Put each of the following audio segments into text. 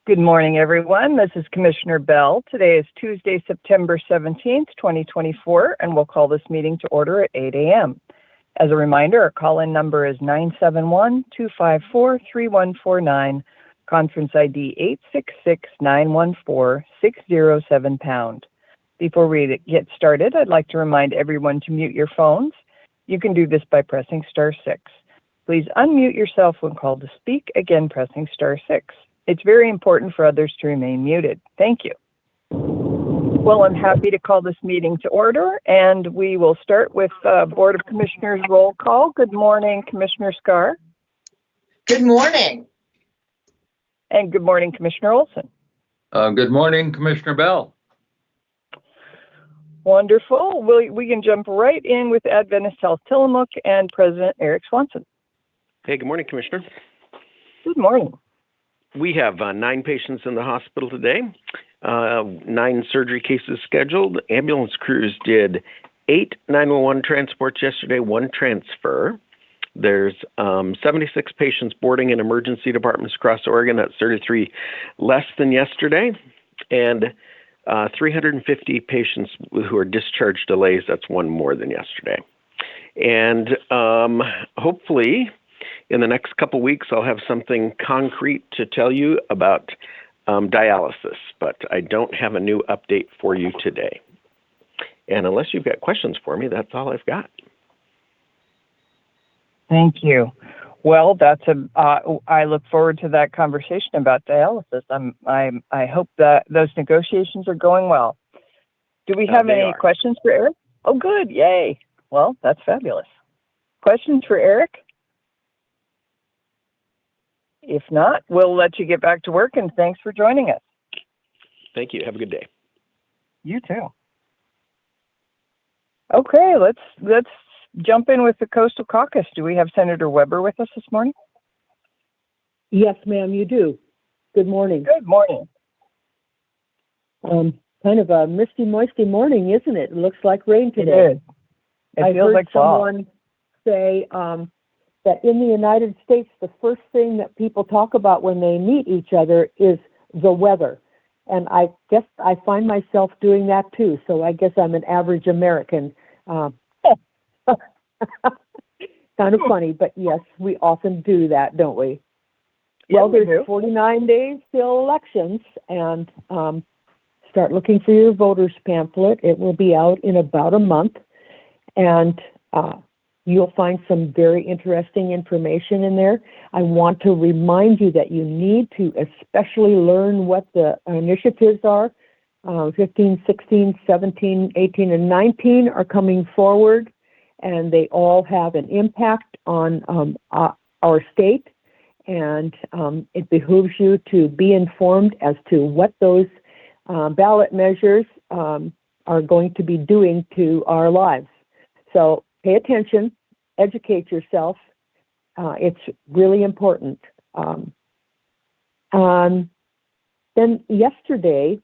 Good morning, everyone. This is Commissioner Bell. Today is Tuesday, September 17th, 2024, and we'll call this meeting to order at 8 a.m. As a reminder, our call-in number is 971-254-3149, conference ID 866-914-607#. Before we get started, I'd like to remind everyone to mute your phones. You can do this by pressing star 6. Please unmute yourself when called to speak, again pressing star 6. It's very important for others to remain muted. Thank you. Well, I'm happy to call this meeting to order, and we will start with Board of Commissioners roll call. Good morning, Commissioner Scar. Good morning. And good morning, Commissioner Olson. Good morning, Commissioner Bell. Wonderful. We can jump right in with Adventist Health Tillamook and President Eric Swanson. Hey, good morning, Commissioner. Good morning. We have 9 patients in the hospital today, 9 surgery cases scheduled. Ambulance crews did 8 911 transports yesterday, 1 transfer. There's 76 patients boarding in emergency departments across Oregon. That's 33 less than yesterday. And 350 patients who are discharge delays. That's 1 more than yesterday. And hopefully, in the next couple weeks, I'll have something concrete to tell you about dialysis, but I don't have a new update for you today. And unless you've got questions for me, that's all I've got. Thank you. Well, I look forward to that conversation about dialysis. I hope that those negotiations are going well. Do we have any questions for Eric? Oh, good. Yay. Well, that's fabulous. Questions for Eric? If not, we'll let you get back to work, and thanks for joining us. Thank you. Have a good day. You too. Okay, let's jump in with the Coastal Caucus. Do we have Senator Weber with us this morning? Yes, ma'am, you do. Good morning. Good morning. Kind of a misty, moisty morning, isn't it? It looks like rain today. It is. It feels like fall. I heard someone say that in the United States, the first thing that people talk about when they meet each other is the weather. And I guess I find myself doing that too. So I guess I'm an average American. Kind of funny, but yes, we often do that, don't we? Yeah, well, there's 49 days till elections, and start looking for your voters pamphlet. It will be out in about a month, and you'll find some very interesting information in there. I want to remind you that you need to especially learn what the initiatives are. 15, 16, 17, 18, and 19 are coming forward, and they all have an impact on our state, and it behooves you to be informed as to what those ballot measures are going to be doing to our lives. So pay attention, educate yourself. It's really important. Then yesterday,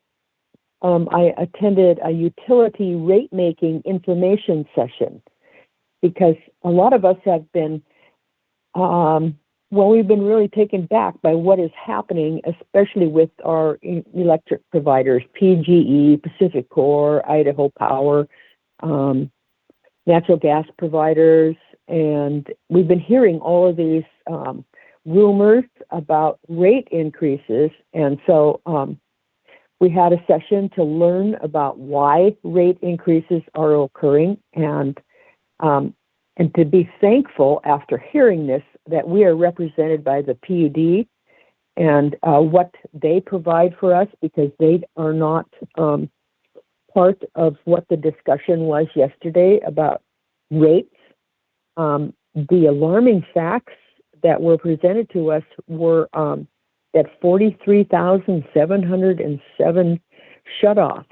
I attended a utility rate-making information session because a lot of us have been, we've been really taken back by what is happening, especially with our electric providers, PGE, PacifiCorp, Idaho Power, natural gas providers, and we've been hearing all of these rumors about rate increases, and so we had a session to learn about why rate increases are occurring, and to be thankful after hearing this that we are represented by the PUD and what they provide for us, because they are not part of what the discussion was yesterday about rates. The alarming facts that were presented to us were that 43,707 shutoffs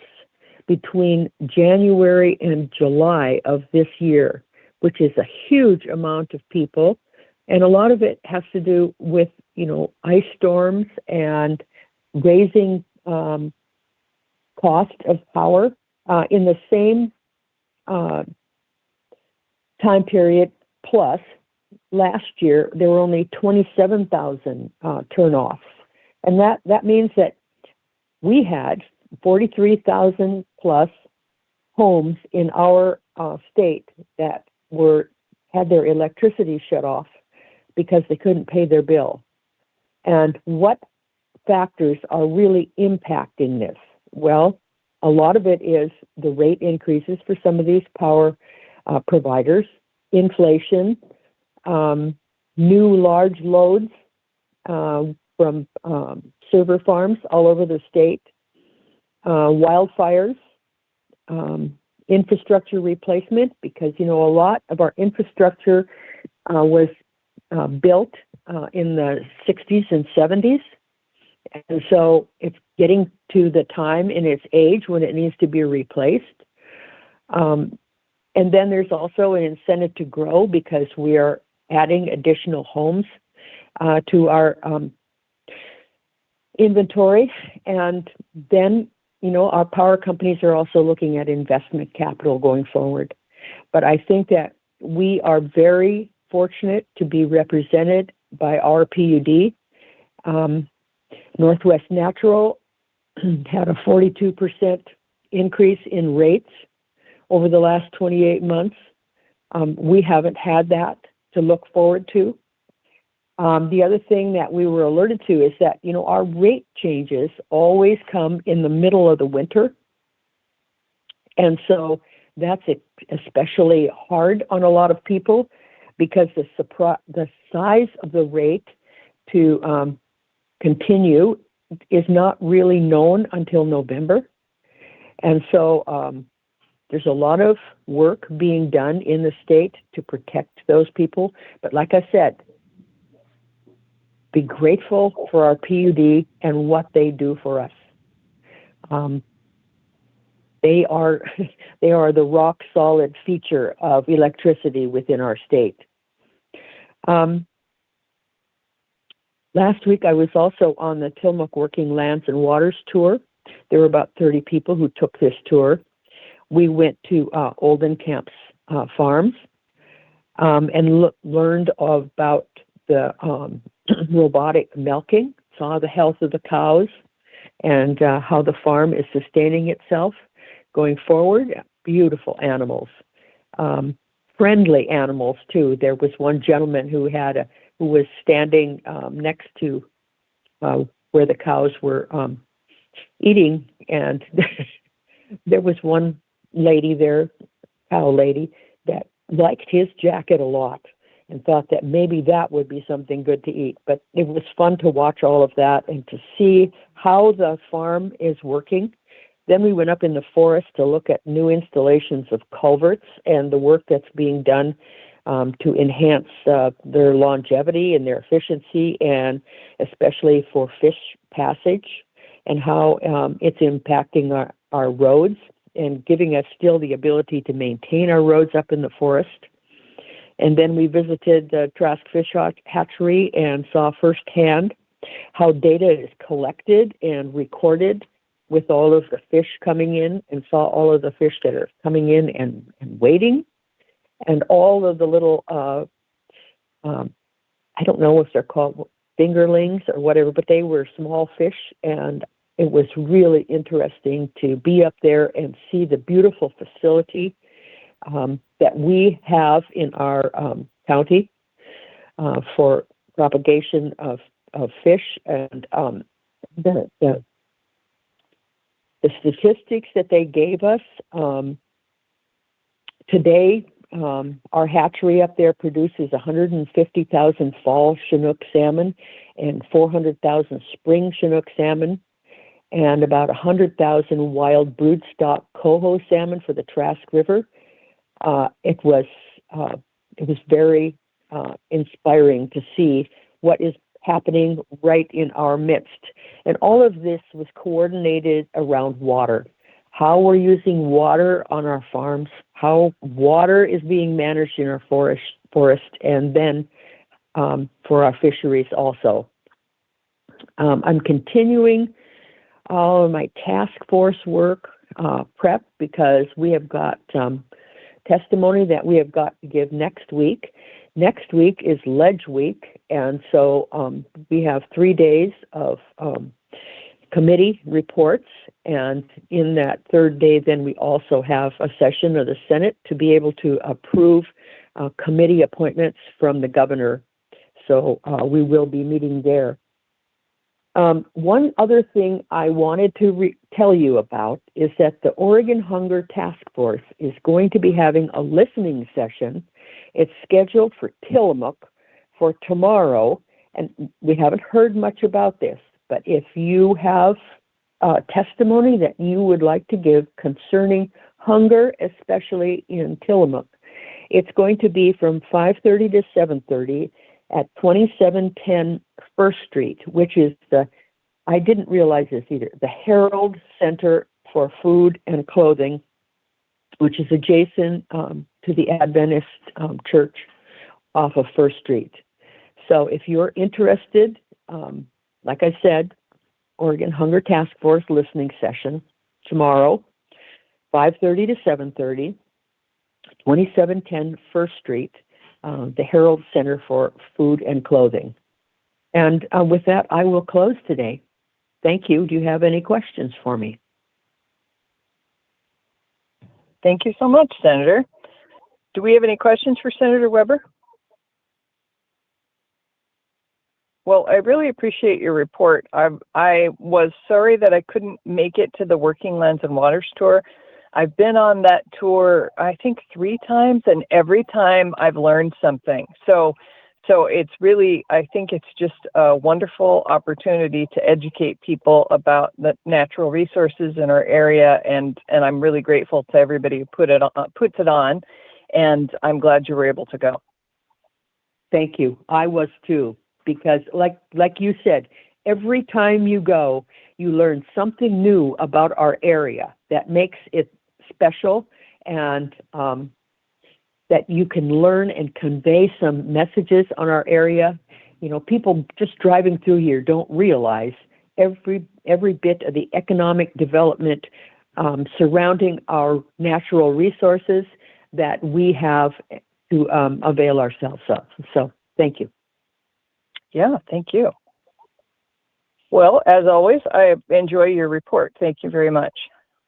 between January and July of this year, which is a huge amount of people. And a lot of it has to do with, ice storms and raising cost of power. In the same time period plus, last year, there were only 27,000 turnoffs And that means that we had 43,000 plus homes in our state that had their electricity shut off because they couldn't pay their bill. And what factors are really impacting this? Well, a lot of it is the rate increases for some of these power providers, inflation, new large loads from server farms all over the state, wildfires, infrastructure replacement, because, a lot of our infrastructure was built in the 60s and 70s. And so it's getting to the time in its age when it needs to be replaced. And then there's also an incentive to grow because we are adding additional homes to our inventory. And then, our power companies are also looking at investment capital going forward. But I think that we are very fortunate to be represented by our PUD. Northwest Natural had a 42% increase in rates over the last 28 months. We haven't had that to look forward to. The other thing that we were alerted to is that, our rate changes always come in the middle of the winter. And so that's especially hard on a lot of people because the size of the rate to continue is not really known until November. And so there's a lot of work being done in the state to protect those people. But like I said, be grateful for our PUD and what they do for us. They are the rock solid feature of electricity within our state. Last week, I was also on the Tillamook Working Lands and Waters tour. There were about 30 people who took this tour. We went to Oldenkamp's farms and learned about the robotic milking, saw the health of the cows, and how the farm is sustaining itself going forward. Beautiful animals, friendly animals too. There was one gentleman who was standing next to where the cows were eating, and there was one lady there, cow lady, that liked his jacket a lot and thought that maybe that would be something good to eat. But it was fun to watch all of that and to see how the farm is working. Then we went up in the forest to look at new installations of culverts and the work that's being done to enhance their longevity and their efficiency, and especially for fish passage, and how it's impacting our roads and giving us still the ability to maintain our roads up in the forest. And then we visited the Trask Fish Hatchery and saw firsthand how data is collected and recorded with all of the fish coming in, and saw all of the fish that are coming in and waiting, and all of the little, I don't know if they're called fingerlings or whatever, but they were small fish, and it was really interesting to be up there and see the beautiful facility that we have in our county for propagation of fish. And the statistics that they gave us today, our hatchery up there produces 150,000 fall Chinook salmon and 400,000 spring Chinook salmon, and about 100,000 wild broodstock coho salmon for the Trask River. It was very inspiring to see what is happening right in our midst. And all of this was coordinated around water, how we're using water on our farms, how water is being managed in our forest, and then for our fisheries also. I'm continuing all of my task force work prep, because we have got testimony that we have got to give next week. next week is Ledge Week, and so we have 3 days of committee reports, and in that third day, then we also have a session of the Senate to be able to approve committee appointments from the governor. So we will be meeting there. One other thing I wanted to tell you about is that the Oregon Hunger Task Force is going to be having a listening session. It's scheduled for Tillamook for tomorrow, and we haven't heard much about this, but if you have testimony that you would like to give concerning hunger, especially in Tillamook, it's going to be from 5:30 to 7:30 at 2710 First Street, which is I didn't realize this either, the Herald Center for Food and Clothing, which is adjacent to the Adventist Church off of First Street. So if you're interested, like I said, Oregon Hunger Task Force listening session tomorrow, 5:30 to 7:30, 2710 First Street, the Herald Center for Food and Clothing. And with that, I will close today. Thank you. Do you have any questions for me? Thank you so much, Senator. Do we have any questions for Senator Weber? Well, I really appreciate your report. I was sorry that I couldn't make it to the Working Lands and Waters tour. I've been on that tour, I think 3 times, and every time I've learned something. So it's really, I think it's just a wonderful opportunity to educate people about the natural resources in our area, and I'm really grateful to everybody who puts it on, and I'm glad you were able to go. Thank you. I was too, because like you said, every time you go, you learn something new about our area that makes it special, and that you can learn and convey some messages on our area. You know, people just driving through here don't realize every bit of the economic development surrounding our natural resources that we have to avail ourselves of. So thank you. Yeah, thank you. Well, as always, I enjoy your report. Thank you very much.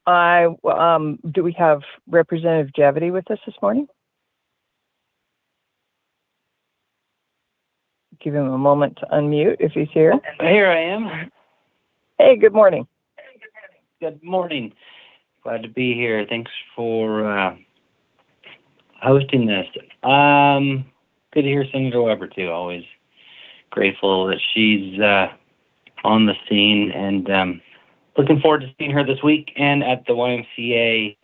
Do we have Representative Javity with us this morning? Give him a moment to unmute if he's here. Here I am. Hey, good morning. Good morning. Glad to be here. Thanks for hosting this. Good to hear Senator Weber too. Always grateful that she's on the scene, and looking forward to seeing her this week and at the YMCA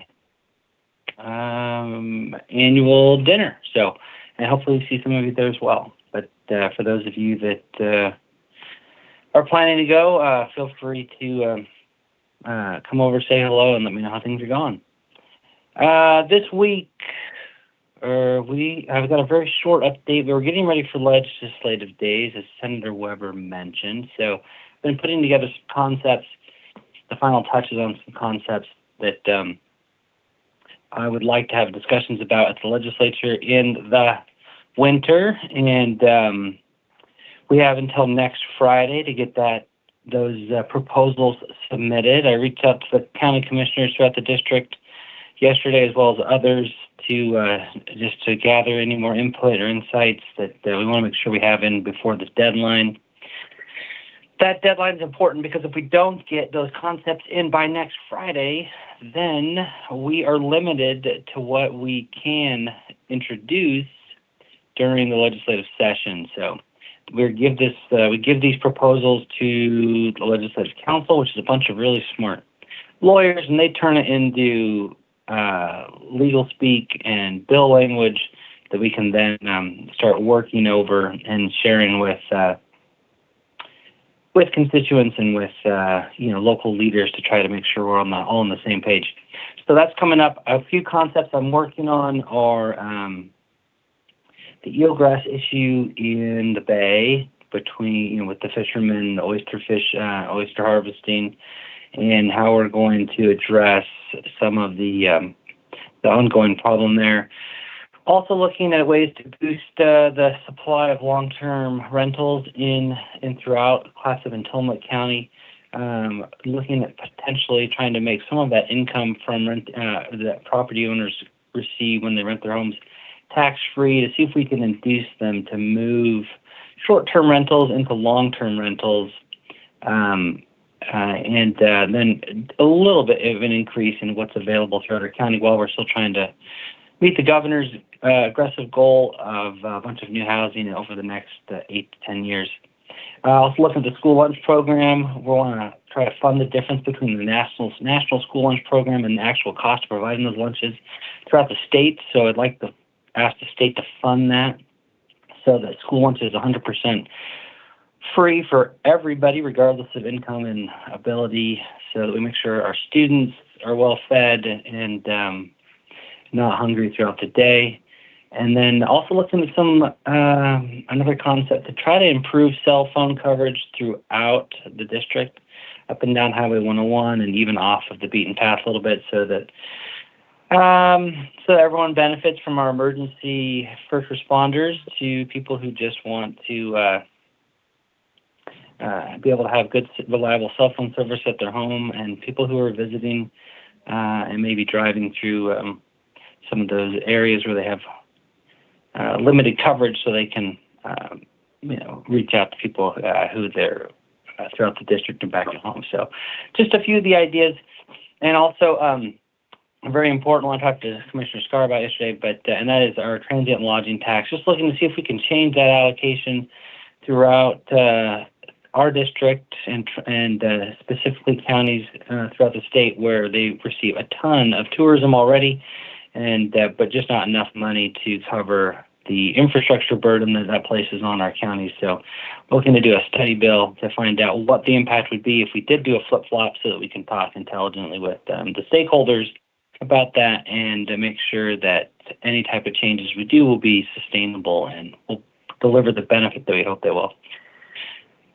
annual dinner. So, and hopefully see some of you there as well. But for those of you that are planning to go, feel free to come over, say hello, and let me know how things are going. This week, I've got a very short update. We're getting ready for legislative days, as Senator Weber mentioned. So I've been putting together some concepts, the final touches on some concepts that I would like to have discussions about at the legislature in the winter, and we have until next Friday to get those proposals submitted. I reached out to the county commissioners throughout the district yesterday, as well as others, to just to gather any more input or insights that we want to make sure we have in before this deadline. That deadline is important because if we don't get those concepts in by next Friday, then we are limited to what we can introduce during the legislative session. So we give these proposals to the Legislative Council, which is a bunch of really smart lawyers, and they turn it into legal speak and bill language that we can then start working over and sharing with constituents and with local leaders to try to make sure we're all on the same page. So that's coming up. A few concepts I'm working on are the eelgrass issue in the bay between with the fishermen, the oyster harvesting, and how we're going to address some of the ongoing problem there. Also looking at ways to boost the supply of long-term rentals in and throughout Clatsop and Tillamook County. Looking at potentially trying to make some of that income from rent that property owners receive when they rent their homes tax-free, to see if we can induce them to move short-term rentals into long-term rentals, and then a little bit of an increase in what's available throughout our county while we're still trying to meet the governor's aggressive goal of a bunch of new housing over the next 8 to 10 years. Also looking at the school lunch program, we want to try to fund the difference between the national school lunch program and the actual cost of providing those lunches throughout the state. So I'd like to ask the state to fund that so that school lunch is 100% free for everybody, regardless of income and ability, so that we make sure our students are well fed and not hungry throughout the day. And then also looking at some another concept to try to improve cell phone coverage throughout the district, up and down Highway 101 and even off of the beaten path a little bit, so that everyone benefits, from our emergency first responders to people who just want to be able to have good, reliable cell phone service at their home, and people who are visiting and maybe driving through some of those areas where they have limited coverage, so they can reach out to people who they're throughout the district and back at home. So just a few of the ideas. And also a very important one I talked to Commissioner Scar about yesterday, and that is our transient lodging tax. Just looking to see if we can change that allocation throughout our district and specifically counties throughout the state where they receive a ton of tourism already, and but just not enough money to cover the infrastructure burden that places on our counties. So looking to do a study bill to find out what the impact would be if we did do a flip-flop, so that we can talk intelligently with the stakeholders about that, and to make sure that any type of changes we do will be sustainable and will deliver the benefit that we hope they will.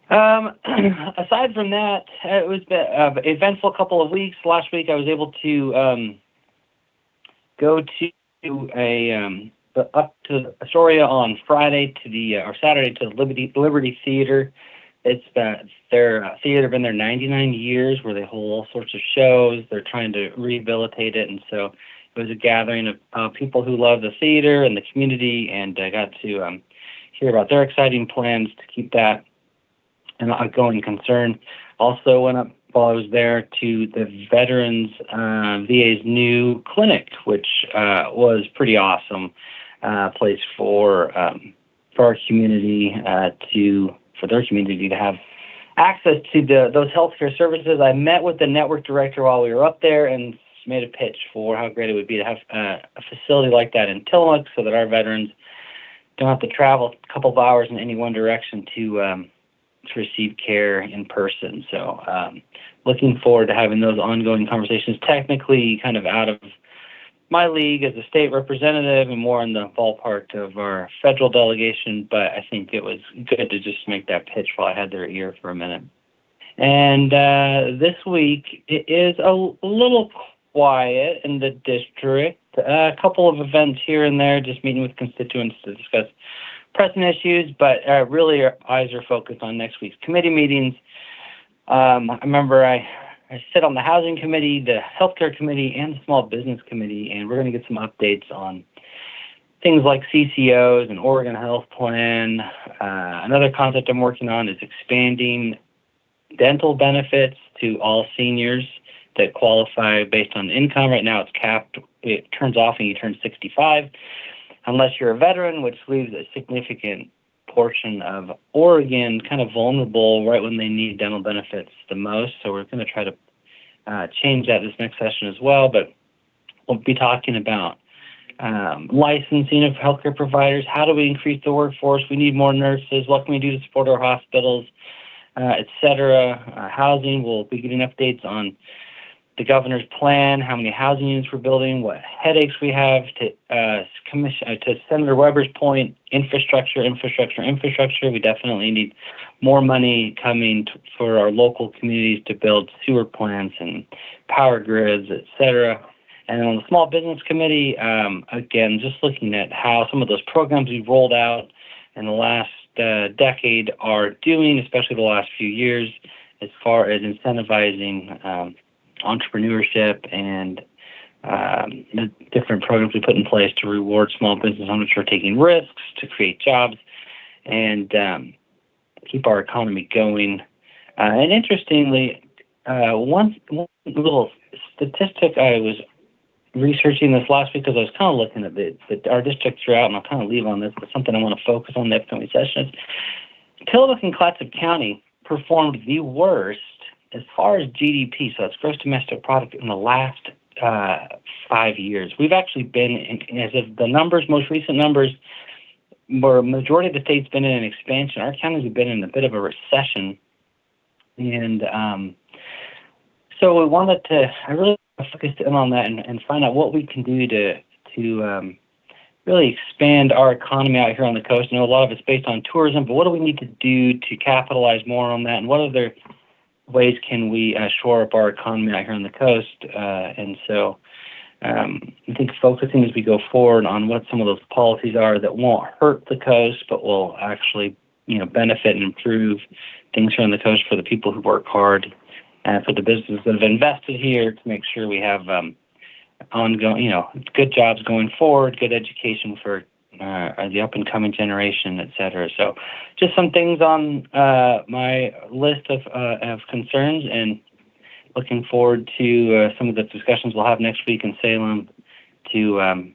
Aside from that, it was an eventful couple of weeks. Last week I was able to go to up to Astoria on Friday or Saturday to the Liberty Theater. It's their theater been there 99 years, where they hold all sorts of shows. They're trying to rehabilitate it, and so it was a gathering of people who love the theater and the community, and I got to hear about their exciting plans to keep that an ongoing concern. Also went up while I was there to the Veterans VA's new clinic, which was pretty awesome place for our community for their community to have access to those healthcare services. I met with the network director while we were up there and made a pitch for how great it would be to have a facility like that in Tillamook, so that our veterans don't have to travel a couple of hours in any one direction to receive care in person. So looking forward to having those ongoing conversations, technically kind of out of my league as a state representative and more in the ballpark of our federal delegation, but I think it was good to just make that pitch while I had their ear for a minute. And this week it is a little quiet in the district. A couple of events here and there, just meeting with constituents to discuss pressing issues, but really our eyes are focused on next week's committee meetings. I remember I sit on the Housing Committee, the Healthcare Committee, and the Small Business Committee, and we're going to get some updates on things like CCOs and Oregon Health Plan. Another concept I'm working on is expanding dental benefits to all seniors that qualify based on income. Right now it's capped. It turns off when you turn 65, unless you're a veteran, which leaves a significant portion of Oregon kind of vulnerable right when they need dental benefits the most. So we're going to try to change that this next session as well. But we'll be talking about licensing of healthcare providers. How do we increase the workforce? We need more nurses. What can we do to support our hospitals, et cetera? Housing, we'll be getting updates on the governor's plan, how many housing units we're building, what headaches we have. To Senator Weber's point, infrastructure. We definitely need more money coming for our local communities to build sewer plants and power grids, et cetera. And on the Small Business Committee, again, just looking at how some of those programs we've rolled out in the last decade are doing, especially the last few years, as far as incentivizing entrepreneurship and the different programs we put in place to reward small business owners for taking risks, to create jobs, and keep our economy going. And interestingly, one little statistic I was researching this last week, because I was kind of looking at our districts throughout, and I'll kind of leave on this, but something I want to focus on in the upcoming session is Tillamook and Clatsop County performed the worst as far as GDP, so that's gross domestic product, in the last 5 years. We've actually been, as of the numbers, most recent numbers, where majority of the state's been in an expansion. Our counties have been in a bit of a recession. And so we wanted to, I really focused in on that and find out what we can do to really expand our economy out here on the coast. I know a lot of it's based on tourism, but what do we need to do to capitalize more on that? And what other ways can we shore up our economy out here on the coast? And so I think focusing as we go forward on what some of those policies are that won't hurt the coast, but will actually, benefit and improve things here on the coast for the people who work hard and for the businesses that have invested here, to make sure we have ongoing, good jobs going forward, good education for the up-and-coming generation, et cetera. So just some things on my list of concerns, and looking forward to some of the discussions we'll have next week in Salem to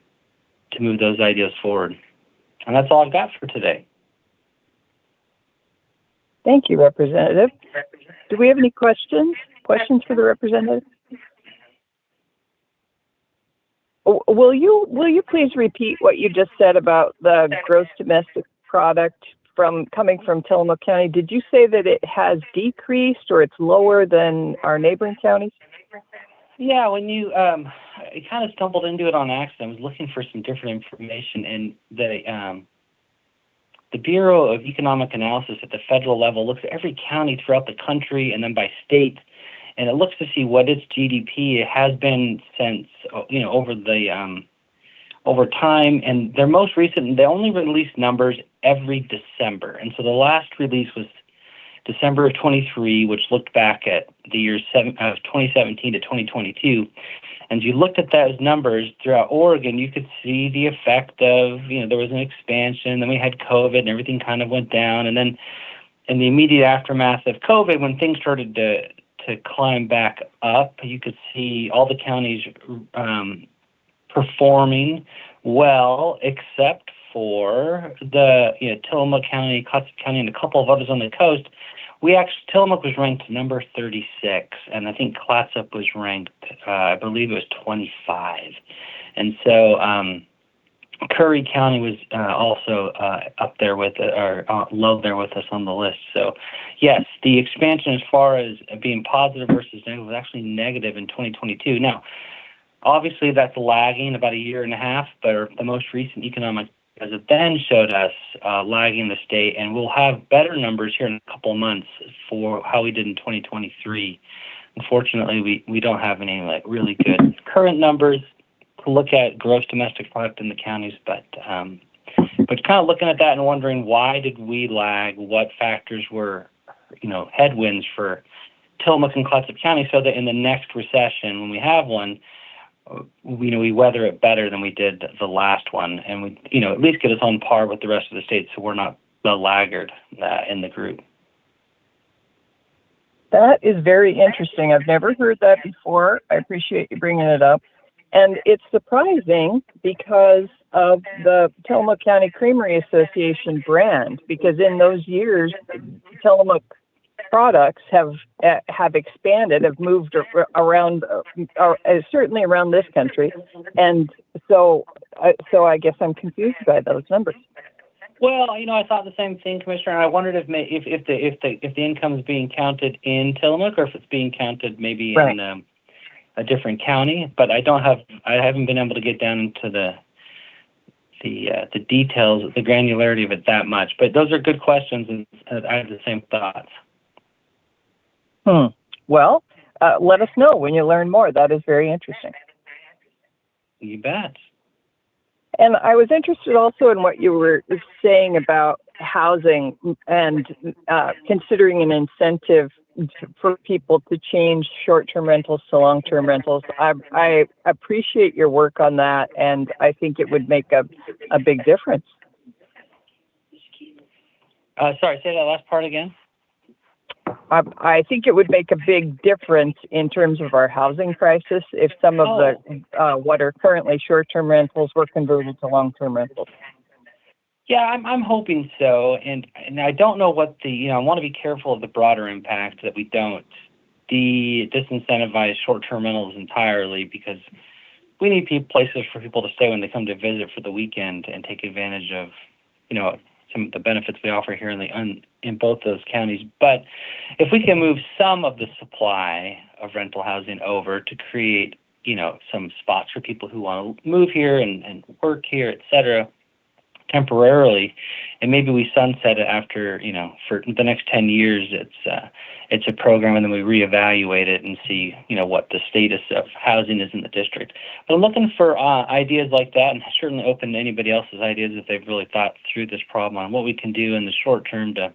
move those ideas forward. And that's all I've got for today. Thank you, Representative. Do we have any questions? Questions for the representative? Will you please repeat what you just said about the gross domestic product coming from Tillamook County? Did you say that it has decreased, or it's lower than our neighboring counties? Yeah, when I kind of stumbled into it on accident. I was looking for some different information, and the Bureau of Economic Analysis at the federal level looks at every county throughout the country and then by state, and it looks to see what its GDP has been since, over time. And their most recent, they only release numbers every December. And so the last release was December of 23, which looked back at the years 2017 to 2022. And you looked at those numbers throughout Oregon, you could see the effect of, there was an expansion, then we had COVID and everything kind of went down. And then in the immediate aftermath of COVID, when things started to climb back up, you could see all the counties performing well, except for the Tillamook County, Clatsop County, and a couple of others on the coast. Tillamook was ranked number 36, and I think Clatsop was ranked, I believe it was 25. And so Curry County was also up there with low there with us on the list. So yes, the expansion as far as being positive versus negative was actually negative in 2022. Now, obviously that's lagging about a year and a half, but the most recent economic as it then showed us lagging the state, and we'll have better numbers here in a couple of months for how we did in 2023. Unfortunately, we don't have any really good current numbers to look at gross domestic product in the counties, but kind of looking at that and wondering, why did we lag? What factors were, headwinds for Tillamook and Clatsop County, so that in the next recession, when we have one, we weather it better than we did the last one, and we, at least get us on par with the rest of the states, so we're not the laggard in the group. That is very interesting. I've never heard that before. I appreciate you bringing it up. And it's surprising because of the Tillamook County Creamery Association brand, because in those years, Tillamook products have expanded, have moved around, certainly around this country, and so I guess I'm confused by those numbers. Well, I thought the same thing, Commissioner. I wondered if the income is being counted in Tillamook, or if it's being counted maybe in a different county. But I haven't been able to get down into the details, the granularity of it that much. But those are good questions, and I have the same thoughts. Well, let us know when you learn more. That is very interesting. You bet. And I was interested also in what you were saying about housing and considering an incentive for people to change short-term rentals to long-term rentals. I appreciate your work on that, and I think it would make a big difference. Sorry, say that last part again. I think it would make a big difference in terms of our housing crisis if some of the what are currently short-term rentals were converted to long-term rentals. Yeah, I'm hoping so, and I don't know what the I want to be careful of the broader impact that we don't disincentivize short-term rentals entirely, because we need places for people to stay when they come to visit for the weekend and take advantage of some of the benefits we offer here in both those counties. But if we can move some of the supply of rental housing over to create, some spots for people who want to move here and work here, et cetera, temporarily, and maybe we sunset it after, for the next 10 years, it's a program, and then we reevaluate it and see, what the status of housing is in the district. But I'm looking for ideas like that, and certainly open to anybody else's ideas if they've really thought through this problem on what we can do in the short term to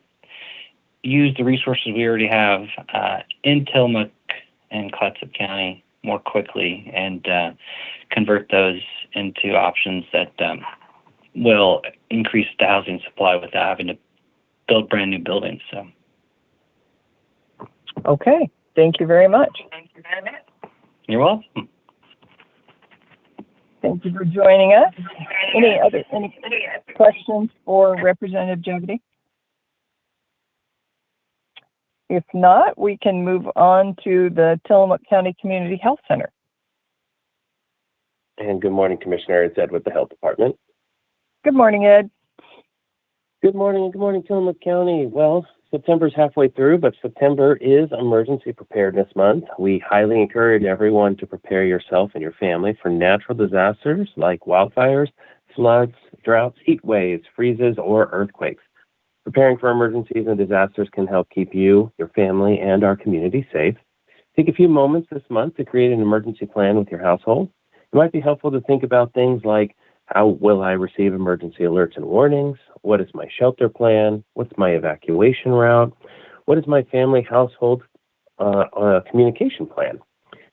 use the resources we already have in Tillamook and Clatsop County more quickly, and convert those into options that will increase the housing supply without having to build brand new buildings. So. Okay, thank you very much. You're welcome. Thank you for joining us. Any questions for Representative Jagady? If not, we can move on to the Tillamook County Community Health Center. And good morning, Commissioner. It's Ed with the Health Department. Good morning, Ed. Good morning, Tillamook County. Well, September's halfway through, but September is Emergency Preparedness Month. We highly encourage everyone to prepare yourself and your family for natural disasters like wildfires, floods, droughts, heat waves, freezes, or earthquakes. Preparing for emergencies and disasters can help keep you, your family, and our community safe. Take a few moments this month to create an emergency plan with your household. It might be helpful to think about things like, how will I receive emergency alerts and warnings? What is my shelter plan? What's my evacuation route? What is my family household communication plan?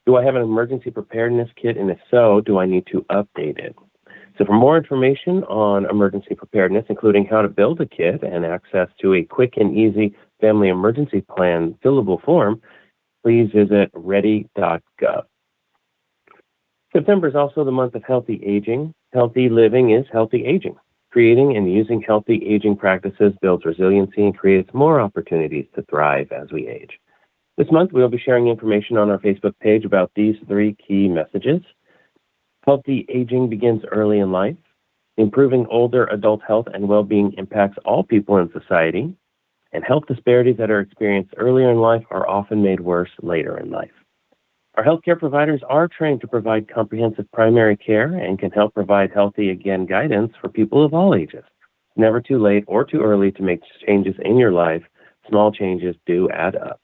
Do I have an emergency preparedness kit? And if so, do I need to update it? So for more information on emergency preparedness, including how to build a kit and access to a quick and easy family emergency plan fillable form, please visit ready.gov. September is also the month of healthy aging. Healthy living is healthy aging. Creating and using healthy aging practices builds resiliency and creates more opportunities to thrive as we age. This month, we will be sharing information on our Facebook page about these 3 key messages. Healthy aging begins early in life. Improving older adult health and well-being impacts all people in society. And health disparities that are experienced earlier in life are often made worse later in life. Our healthcare providers are trained to provide comprehensive primary care and can help provide healthy again guidance for people of all ages. Never too late or too early to make changes in your life. Small changes do add up.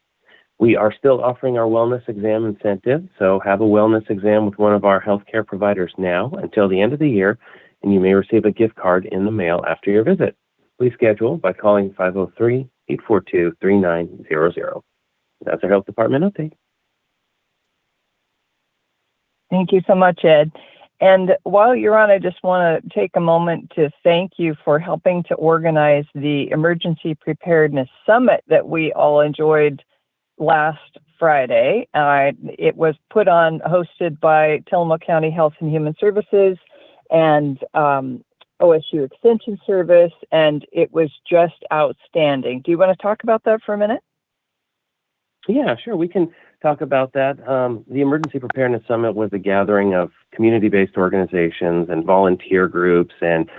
We are still offering our wellness exam incentive, so have a wellness exam with one of our healthcare providers now until the end of the year, and you may receive a gift card in the mail after your visit. Please schedule by calling 503-842-3900. That's our Health Department update. Thank you so much, Ed. And while you're on, I just want to take a moment to thank you for helping to organize the Emergency Preparedness Summit that we all enjoyed last Friday. It was hosted by Tillamook County Health and Human Services and OSU Extension Service, and it was just outstanding. Do you want to talk about that for a minute? Yeah, sure. We can talk about that. The Emergency Preparedness Summit was a gathering of community-based organizations and volunteer groups and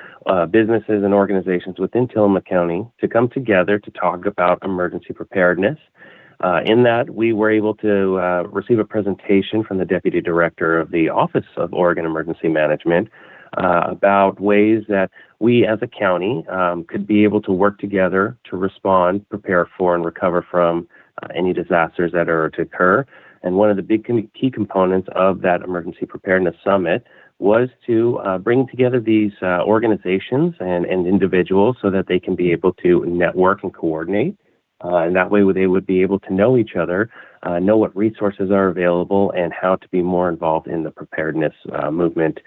businesses and organizations within Tillamook County to come together to talk about emergency preparedness. In that, we were able to receive a presentation from the Deputy Director of the Office of Oregon Emergency Management about ways that we as a county could be able to work together to respond, prepare for, and recover from any disasters that are to occur. And one of the big key components of that Emergency Preparedness Summit was to bring together these organizations and individuals so that they can be able to network and coordinate. And that way they would be able to know each other, know what resources are available, and how to be more involved in the preparedness movement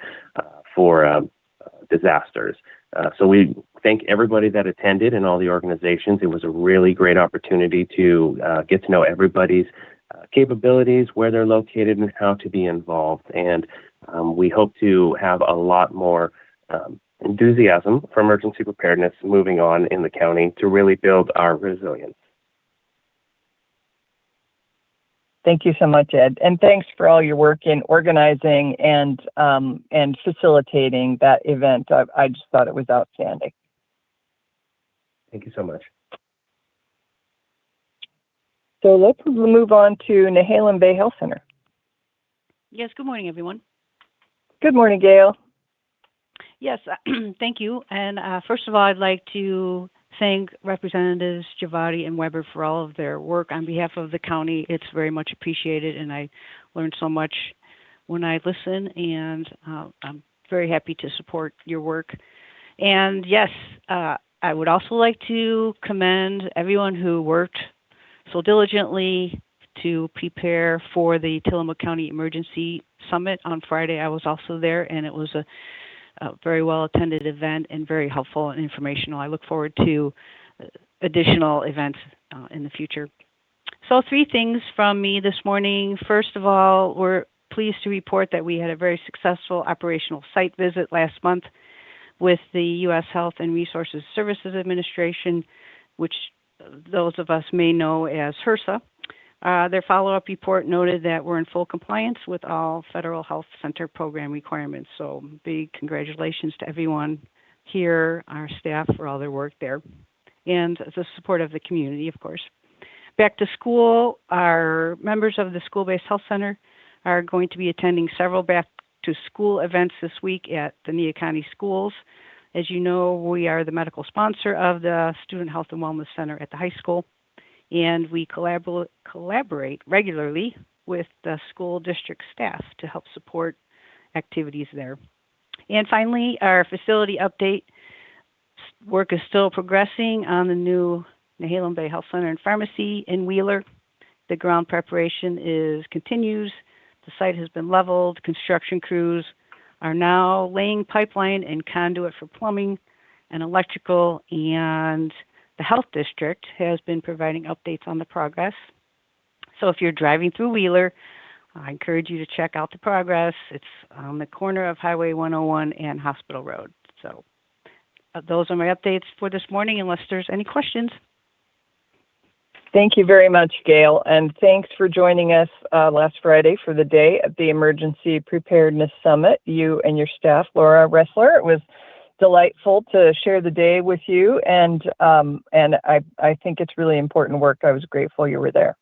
for disasters. So we thank everybody that attended and all the organizations. It was a really great opportunity to get to know everybody's capabilities, where they're located, and how to be involved. And we hope to have a lot more enthusiasm for emergency preparedness moving on in the county to really build our resilience. Thank you so much, Ed, and thanks for all your work in organizing and facilitating that event. I just thought it was outstanding. Thank you so much. So let's move on to Nehalem Bay Health Center. Yes, good morning, everyone. Good morning, Gail. Yes, thank you. And first of all, I'd like to thank Representatives Javadi and Weber for all of their work on behalf of the county. It's very much appreciated, and I learned so much when I listen, and I'm very happy to support your work. And yes, I would also like to commend everyone who worked so diligently to prepare for the Tillamook County Emergency Summit on Friday. I was also there, and it was a very well attended event and very helpful and informational. I look forward to additional events in the future. So 3 things from me this morning. First of all, we're pleased to report that we had a very successful operational site visit last month with the U.S. Health and Resources Services Administration, which those of us may know as HRSA. Their follow-up report noted that we're in full compliance with all federal health center program requirements. So big congratulations to everyone here, our staff, for all their work there, and the support of the community, of course. Back to school, our members of the School-Based Health Center are going to be attending several back-to-school events this week at the Nia County schools. As you know, we are the medical sponsor of the Student Health and Wellness Center at the high school, and we collaborate regularly with the school district staff to help support activities there. And finally, our facility update work is still progressing on the new Nehalem Bay Health Center and Pharmacy in Wheeler. The ground preparation continues. The site has been leveled. Construction crews are now laying pipeline and conduit for plumbing and electrical, and the health district has been providing updates on the progress. So if you're driving through Wheeler, I encourage you to check out the progress. It's on the corner of Highway 101 and Hospital Road. So those are my updates for this morning, unless there's any questions. Thank you very much, Gail, and thanks for joining us last Friday for the day at the Emergency Preparedness Summit, you and your staff, Laura Ressler. It was delightful to share the day with you, and I think it's really important work. I was grateful you were there.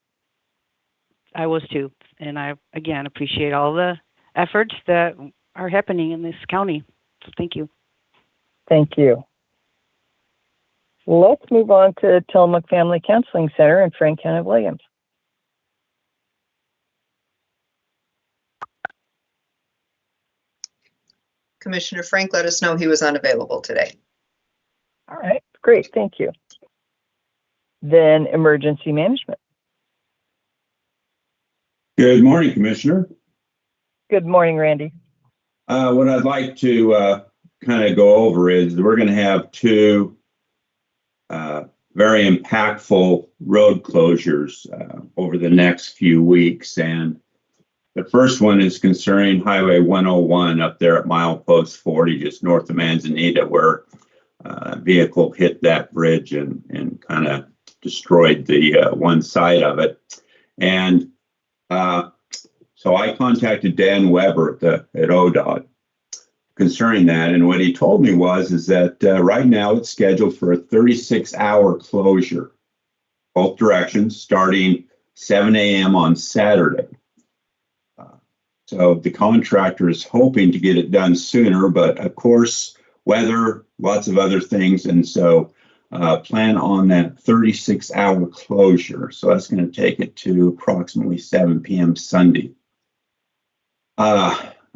I was too, and I, again, appreciate all the efforts that are happening in this county. So thank you. Thank you. Let's move on to Tillamook Family Counseling Center in Frank County Williams. Commissioner Frank let us know he was unavailable today. All right, great, thank you. Then Emergency Management. Good morning, Commissioner. Good morning, Randy. What I'd like to kind of go over is we're going to have 2 very impactful road closures over the next few weeks. And the first one is concerning Highway 101 up there at milepost 40, just north of Manzanita, where a vehicle hit that bridge and kind of destroyed the one side of it. And so I contacted Dan Weber at ODOT concerning that, and what he told me is that right now it's scheduled for a 36-hour closure, both directions, starting 7 a.m. on Saturday. So the contractor is hoping to get it done sooner, but of course, weather, lots of other things, and so plan on that 36-hour closure. So that's going to take it to approximately 7 p.m. Sunday.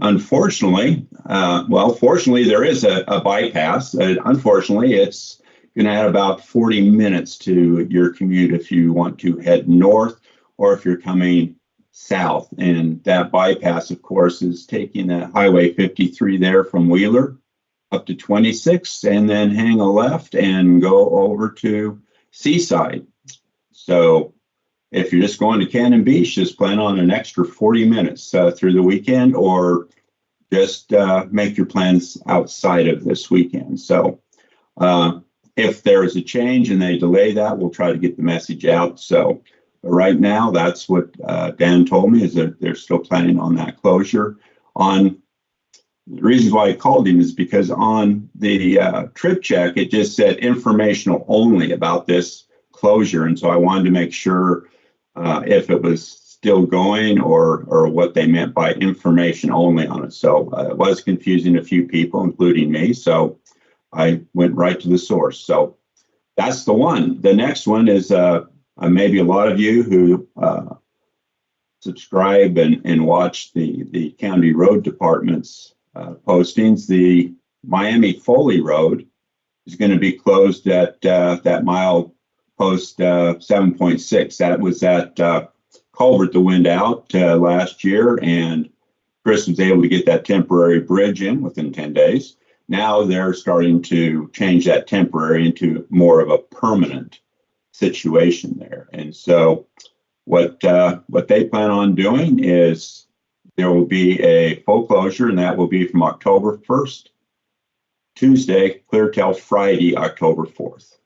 unfortunately, fortunately, there is a bypass. Unfortunately, it's going to add about 40 minutes to your commute if you want to head north or if you're coming south. And that bypass, of course, is taking that Highway 53 there from Wheeler up to 26 and then hang a left and go over to Seaside. So if you're just going to Cannon Beach, just plan on an extra 40 minutes through the weekend, or just make your plans outside of this weekend. So if there is a change and they delay that, we'll try to get the message out. So right now, that's what Dan told me, is that they're still planning on that closure. On the reasons why I called him is because on the trip check, it just said informational only about this closure. And so I wanted to make sure if it was still going or what they meant by information only on it. So it was confusing a few people, including me. So I went right to the source. So that's the one. The next one is maybe a lot of you who subscribe and watch the county road department's postings. The Miami Foley Road is going to be closed at that mile post 7.6. That was that culvert that went out last year, and Chris was able to get that temporary bridge in within 10 days. Now they're starting to change that temporary into more of a permanent situation there. And so what they plan on doing is there will be a full closure, and that will be from October 1st, Tuesday, clear till Friday, October 4th.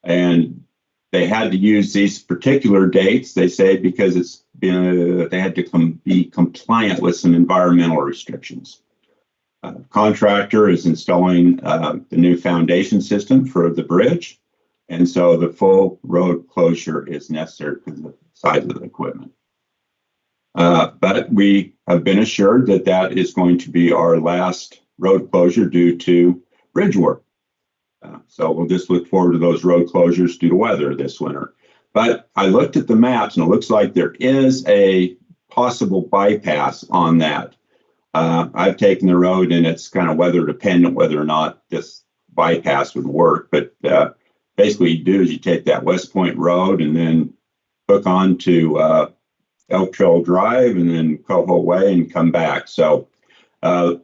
And they had to use these particular dates, they say, because they had to be compliant with some environmental restrictions. Contractor is installing the new foundation system for the bridge, and so the full road closure is necessary for the size of the equipment. But we have been assured that that is going to be our last road closure due to bridge work. So we'll just look forward to those road closures due to weather this winter. But I looked at the maps, and it looks like there is a possible bypass on that. I've taken the road, and it's kind of weather dependent whether or not this bypass would work. But basically, you do is you take that West Point Road and then hook on to Elk Trail Drive and then Coho Way and come back. So that's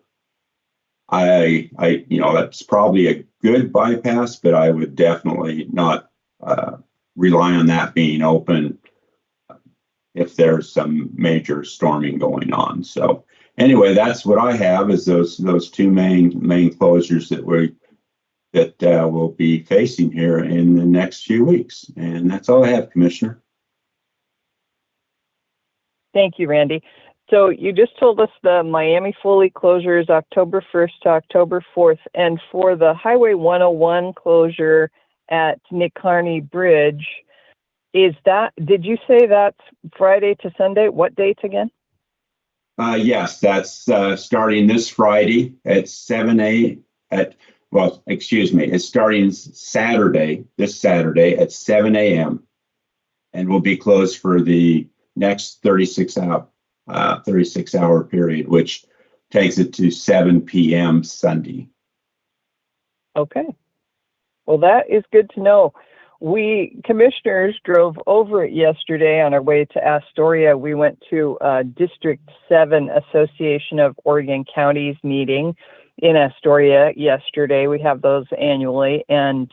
probably a good bypass, but I would definitely not rely on that being open if there's some major storming going on. So anyway, that's what I have, is those two main closures that we'll be facing here in the next few weeks. And that's all I have, Commissioner. Thank you, Randy. So you just told us the Miami Foley closure is October 1st to October 4th. And for the Highway 101 closure at Nick Carney Bridge, did you say that's Friday to Sunday? What dates again? Yes, that's starting this Friday at 7 a.m. It's starting this Saturday at 7 a.m. and will be closed for the next 36-hour period, which takes it to 7 p.m. Sunday. Okay. Well, that is good to know. We commissioners drove over it yesterday on our way to Astoria. We went to District 7 Association of Oregon Counties meeting in Astoria yesterday. We have those annually, and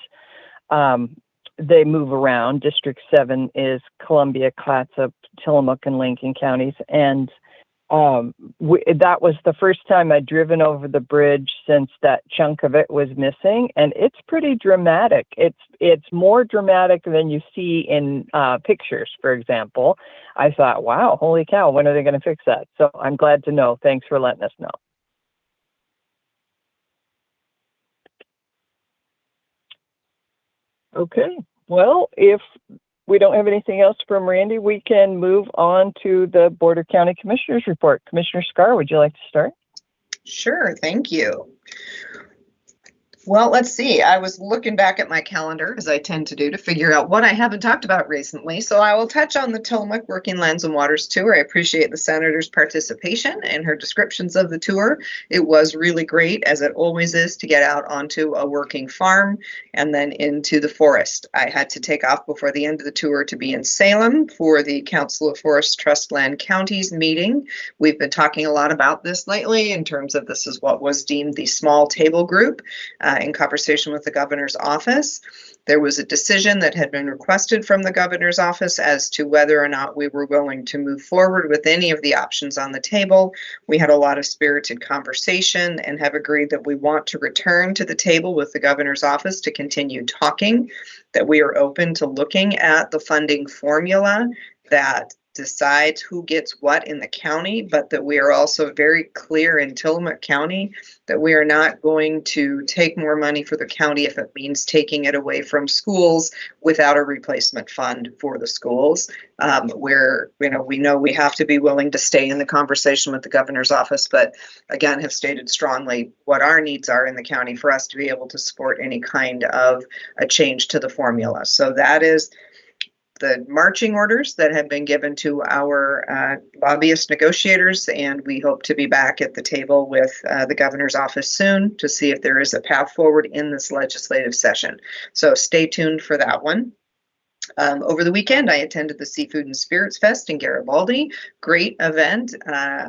they move around. District 7 is Columbia, Clatsop, Tillamook, and Lincoln counties. And that was the first time I'd driven over the bridge since that chunk of it was missing. And it's pretty dramatic. It's more dramatic than you see in pictures, for example. I thought, wow, holy cow, when are they going to fix that? So I'm glad to know. Thanks for letting us know. Okay, well, if we don't have anything else from Randy, we can move on to the Board of County Commissioners report. Commissioner Scar, would you like to start? Sure, thank you. Well, let's see. I was looking back at my calendar, as I tend to do, to figure out what I haven't talked about recently. So I will touch on the Tillamook Working Lands and Waters tour. I appreciate the senator's participation and her descriptions of the tour. It was really great, as it always is, to get out onto a working farm and then into the forest. I had to take off before the end of the tour to be in Salem for the Council of Forest Trust Land Counties meeting. We've been talking a lot about this lately in terms of this is what was deemed the small table group. In conversation with the governor's office, there was a decision that had been requested from the governor's office as to whether or not we were willing to move forward with any of the options on the table. We had a lot of spirited conversation and have agreed that we want to return to the table with the governor's office to continue talking, that we are open to looking at the funding formula that decides who gets what in the county, but that we are also very clear in Tillamook County that we are not going to take more money for the county if it means taking it away from schools without a replacement fund for the schools. Where, we know we have to be willing to stay in the conversation with the governor's office, but again, have stated strongly what our needs are in the county for us to be able to support any kind of a change to the formula. So that is the marching orders that have been given to our lobbyist negotiators, and we hope to be back at the table with the governor's office soon to see if there is a path forward in this legislative session. So stay tuned for that one. Over the weekend, I attended the Seafood and Spirits Fest in Garibaldi. Great event.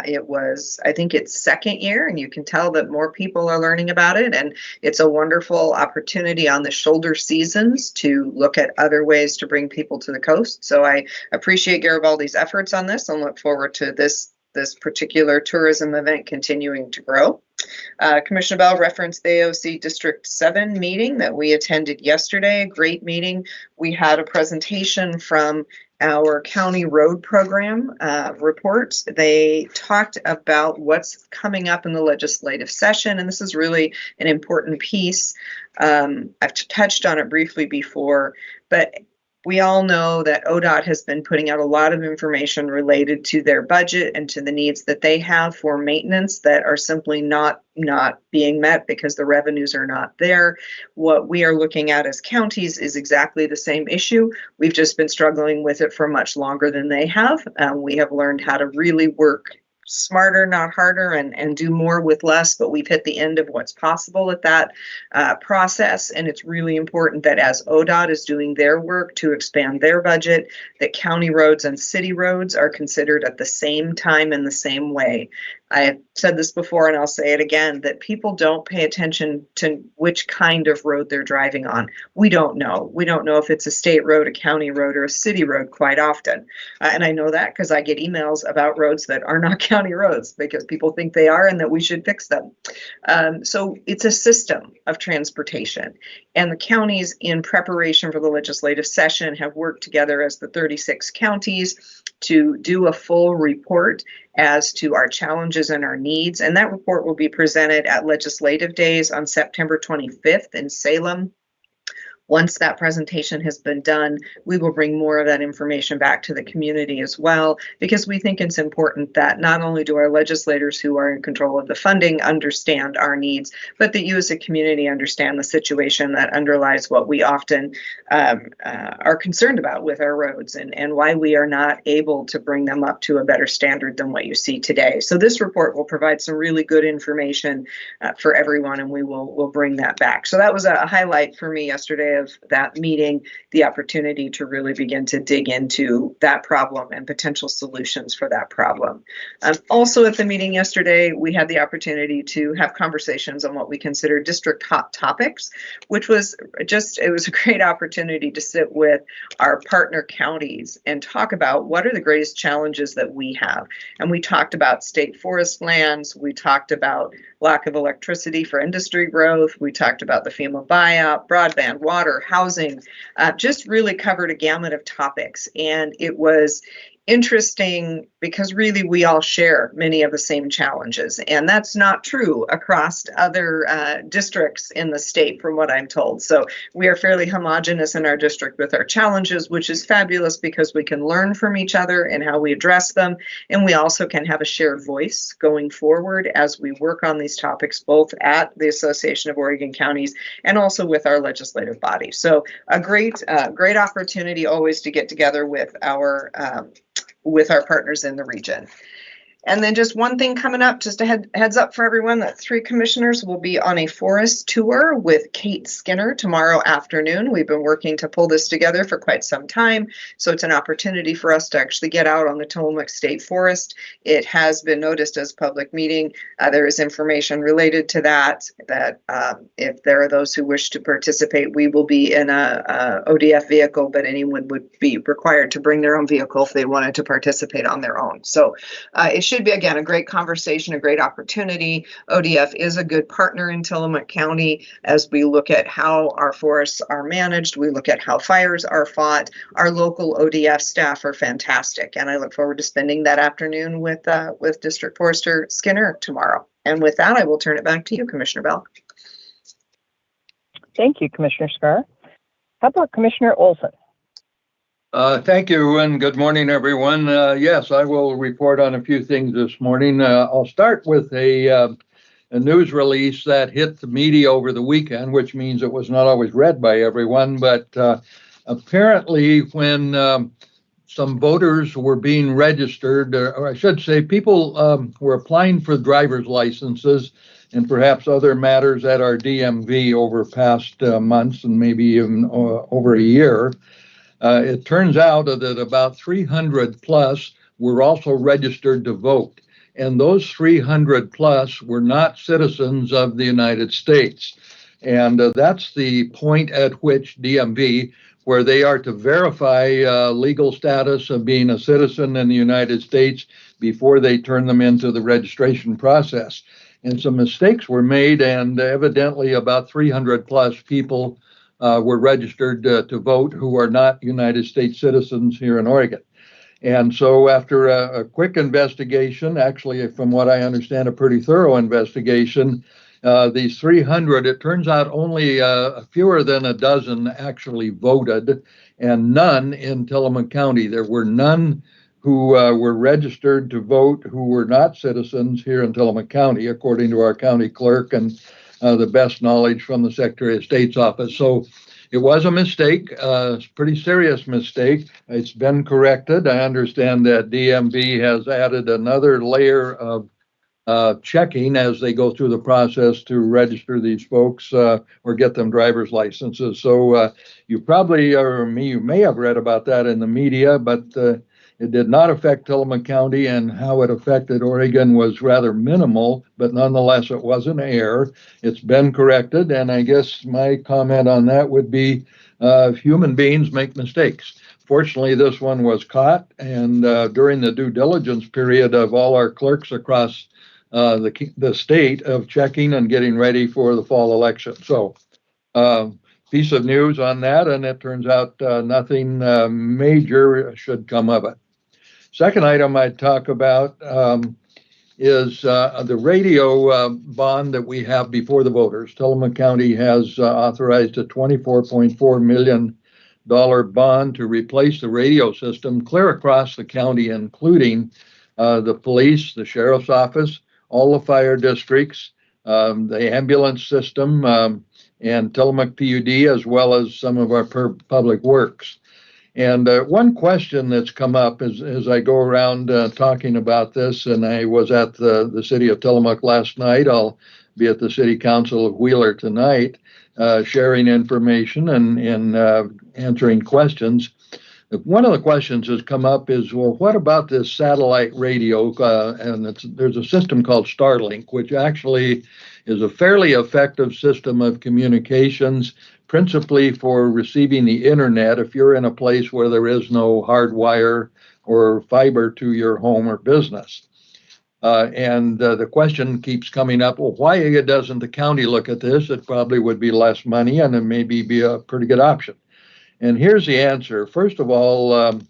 It was, I think, its second year, and you can tell that more people are learning about it. And it's a wonderful opportunity on the shoulder seasons to look at other ways to bring people to the coast. So I appreciate Garibaldi's efforts on this and look forward to this particular tourism event continuing to grow. Commissioner Bell referenced the AOC District 7 meeting that we attended yesterday. Great meeting. We had a presentation from our county road program reports. They talked about what's coming up in the legislative session, and this is really an important piece. I've touched on it briefly before, but we all know that ODOT has been putting out a lot of information related to their budget and to the needs that they have for maintenance that are simply not being met because the revenues are not there. What we are looking at as counties is exactly the same issue. We've just been struggling with it for much longer than they have. We have learned how to really work smarter, not harder, and do more with less, but we've hit the end of what's possible at that process. And it's really important that as ODOT is doing their work to expand their budget, that county roads and city roads are considered at the same time in the same way. I have said this before and I'll say it again, that people don't pay attention to which kind of road they're driving on. We don't know. We don't know if it's a state road, a county road, or a city road quite often. And I know that because I get emails about roads that are not county roads because people think they are and that we should fix them. So it's a system of transportation. And the counties, in preparation for the legislative session, have worked together as the 36 counties to do a full report as to our challenges and our needs. And that report will be presented at Legislative Days on September 25th in Salem. Once that presentation has been done, we will bring more of that information back to the community as well, because we think it's important that not only do our legislators who are in control of the funding understand our needs, but that you as a community understand the situation that underlies what we often are concerned about with our roads and why we are not able to bring them up to a better standard than what you see today. So this report will provide some really good information for everyone, and we'll bring that back. So that was a highlight for me yesterday of that meeting, the opportunity to really begin to dig into that problem and potential solutions for that problem. Also at the meeting yesterday, we had the opportunity to have conversations on what we consider district hot topics, which was it was a great opportunity to sit with our partner counties and talk about what are the greatest challenges that we have. And we talked about state forest lands, we talked about lack of electricity for industry growth, we talked about the FEMA buyout, broadband, water, housing, just really covered a gamut of topics. And it was interesting because really we all share many of the same challenges, and that's not true across other districts in the state from what I'm told. So we are fairly homogenous in our district with our challenges, which is fabulous because we can learn from each other and how we address them, and we also can have a shared voice going forward as we work on these topics both at the Association of Oregon Counties and also with our legislative body. So a great opportunity always to get together with our partners in the region. And then just one thing coming up, just a heads up for everyone, that 3 commissioners will be on a forest tour with Kate Skinner tomorrow afternoon. We've been working to pull this together for quite some time, so it's an opportunity for us to actually get out on the Tillamook State Forest. It has been noticed as a public meeting. There is information related to that if there are those who wish to participate, we will be in a ODF vehicle, but anyone would be required to bring their own vehicle if they wanted to participate on their own. So it should be, again, a great conversation, a great opportunity. ODF is a good partner in Tillamook County as we look at how our forests are managed. We look at how fires are fought. Our local ODF staff are fantastic, and I look forward to spending that afternoon with District Forester Skinner tomorrow. And with that, I will turn it back to you, Commissioner Bell. Thank you, Commissioner Scar. How about Commissioner Olson? Thank you, and good morning, everyone. Yes, I will report on a few things this morning. I'll start with a news release that hit the media over the weekend, which means it was not always read by everyone, but apparently when some voters were being registered, or I should say people were applying for driver's licenses and perhaps other matters at our DMV over past months and maybe even over a year. It turns out that about 300 plus were also registered to vote. And those 300 plus were not citizens of the United States. And that's the point at which DMV, where they are to verify legal status of being a citizen in the United States before they turn them into the registration process. And some mistakes were made, and evidently about 300 plus people were registered to vote who are not United States citizens here in Oregon. And so after a quick investigation, actually from what I understand, a pretty thorough investigation, these 300, it turns out only fewer than a dozen actually voted, and none in Tillamook County. There were none who were registered to vote who were not citizens here in Tillamook County, according to our county clerk and the best knowledge from the Secretary of State's office. So it was a mistake, a pretty serious mistake. It's been corrected. I understand that DMV has added another layer of checking as they go through the process to register these folks or get them driver's licenses. So you probably, or you may have read about that in the media, but it did not affect Tillamook County, and how it affected Oregon was rather minimal, but nonetheless, it was an error. It's been corrected, and I guess my comment on that would be human beings make mistakes. Fortunately, this one was caught, and during the due diligence period of all our clerks across the state of checking and getting ready for the fall election. So piece of news on that, and it turns out nothing major should come of it. Second item I'd talk about is the radio bond that we have before the voters. Tillamook County has authorized a $24.4 million bond to replace the radio system clear across the county, including the police, the sheriff's office, all the fire districts, the ambulance system, and Tillamook PUD, as well as some of our public works. And one question that's come up as I go around talking about this, and I was at the city of Tillamook last night. I'll be at the city council of Wheeler tonight, sharing information and answering questions. One of the questions that's come up is, well, what about this satellite radio? And there's a system called Starlink, which actually is a fairly effective system of communications, principally for receiving the internet if you're in a place where there is no hard wire or fiber to your home or business. And the question keeps coming up, well, why doesn't the county look at this? It probably would be less money, and it maybe be a pretty good option. And here's the answer. First of all,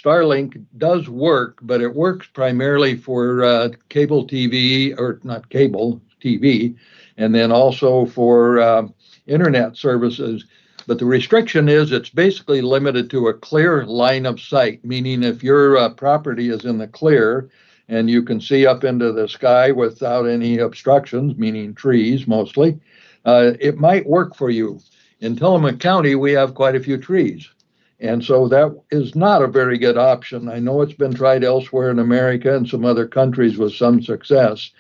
Starlink does work, but it works primarily for cable TV, or not cable, TV, and then also for internet services. But the restriction is it's basically limited to a clear line of sight, meaning if your property is in the clear and you can see up into the sky without any obstructions, meaning trees mostly, it might work for you. In Tillamook County, we have quite a few trees. And so that is not a very good option. I know it's been tried elsewhere in America and some other countries with some success.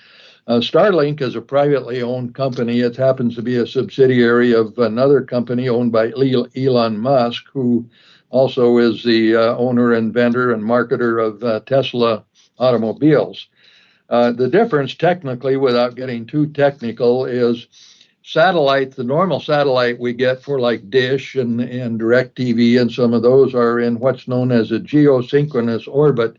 Starlink is a privately owned company. It happens to be a subsidiary of another company owned by Elon Musk, who also is the owner, inventor, and marketer of Tesla automobiles. The difference, technically, without getting too technical, is satellite, the normal satellite we get for like Dish and DirecTV and some of those are in what's known as a geosynchronous orbit,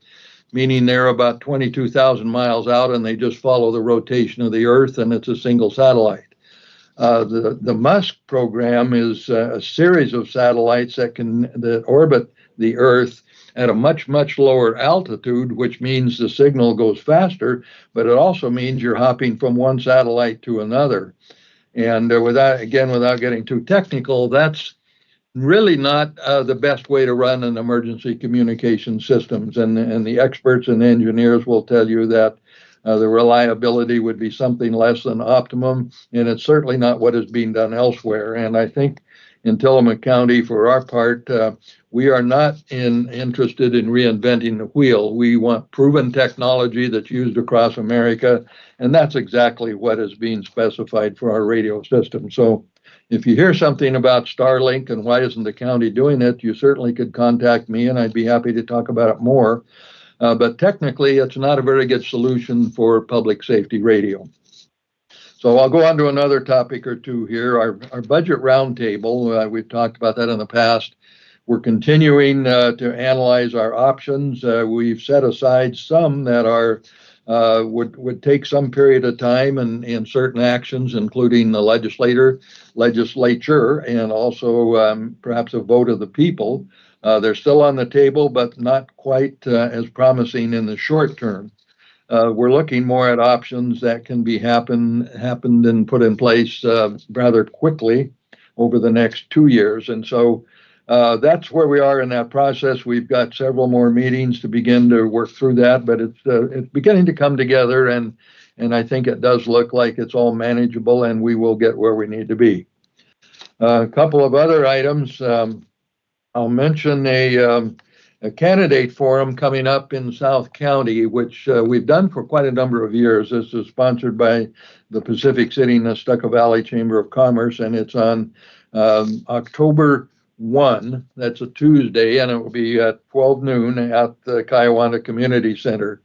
meaning they're about 22,000 miles out and they just follow the rotation of the Earth, and it's a single satellite. The Musk program is a series of satellites that orbit the Earth at a much, much lower altitude, which means the signal goes faster, but it also means you're hopping from one satellite to another. And without getting too technical, that's really not the best way to run an emergency communication systems. And the experts and engineers will tell you that the reliability would be something less than optimum, and it's certainly not what is being done elsewhere. And I think in Tillamook County, for our part, we are not interested in reinventing the wheel. We want proven technology that's used across America, and that's exactly what is being specified for our radio system. So if you hear something about Starlink and why isn't the county doing it, you certainly could contact me, and I'd be happy to talk about it more. But technically, it's not a very good solution for public safety radio. So I'll go on to another topic or two here. Our budget roundtable, we've talked about that in the past. We're continuing to analyze our options. We've set aside some that are would take some period of time and certain actions, including the legislature, and also perhaps a vote of the people. They're still on the table, but not quite as promising in the short term. We're looking more at options that can be happened and put in place rather quickly over the next 2 years. And so that's where we are in that process. We've got several more meetings to begin to work through that, but it's beginning to come together, and I think it does look like it's all manageable, and we will get where we need to be. A couple of other items. I'll mention a candidate forum coming up in South County, which we've done for quite a number of years. This is sponsored by the Pacific City Nestucca Valley Chamber of Commerce, and it's on October 1. That's a Tuesday, and it will be at 12 noon at the Kiowanda Community Center.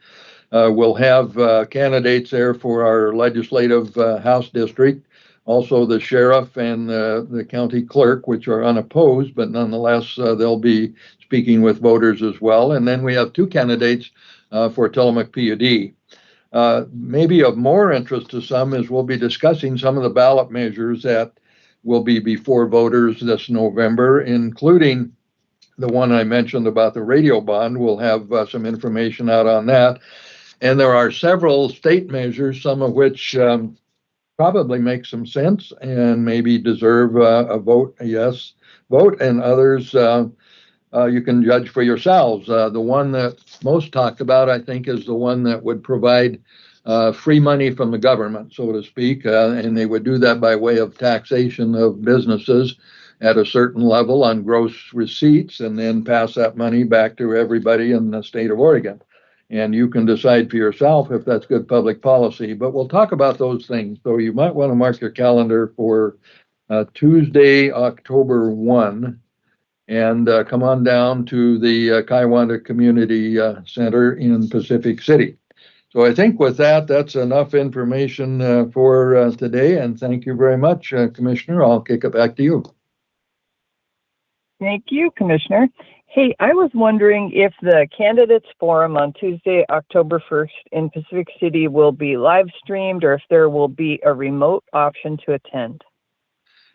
We'll have candidates there for our legislative House district, also the sheriff and the county clerk, which are unopposed, but nonetheless, they'll be speaking with voters as well. And then we have two candidates for Tillamook PUD. Maybe of more interest to some is we'll be discussing some of the ballot measures that will be before voters this November, including the one I mentioned about the radio bond. We'll have some information out on that. And there are several state measures, some of which probably make some sense and maybe deserve a vote, a yes vote, and others you can judge for yourselves. The one that's most talked about, I think, is the one that would provide free money from the government, so to speak, and they would do that by way of taxation of businesses at a certain level on gross receipts, and then pass that money back to everybody in the state of Oregon. And you can decide for yourself if that's good public policy, but we'll talk about those things. So you might want to mark your calendar for Tuesday, October 1, and come on down to the Kiowanda Community Center in Pacific City. So I think with that, that's enough information for today, and thank you very much, Commissioner. I'll kick it back to you. Thank you, Commissioner. Hey, I was wondering if the candidates forum on Tuesday, October 1st in Pacific City will be live streamed, or if there will be a remote option to attend.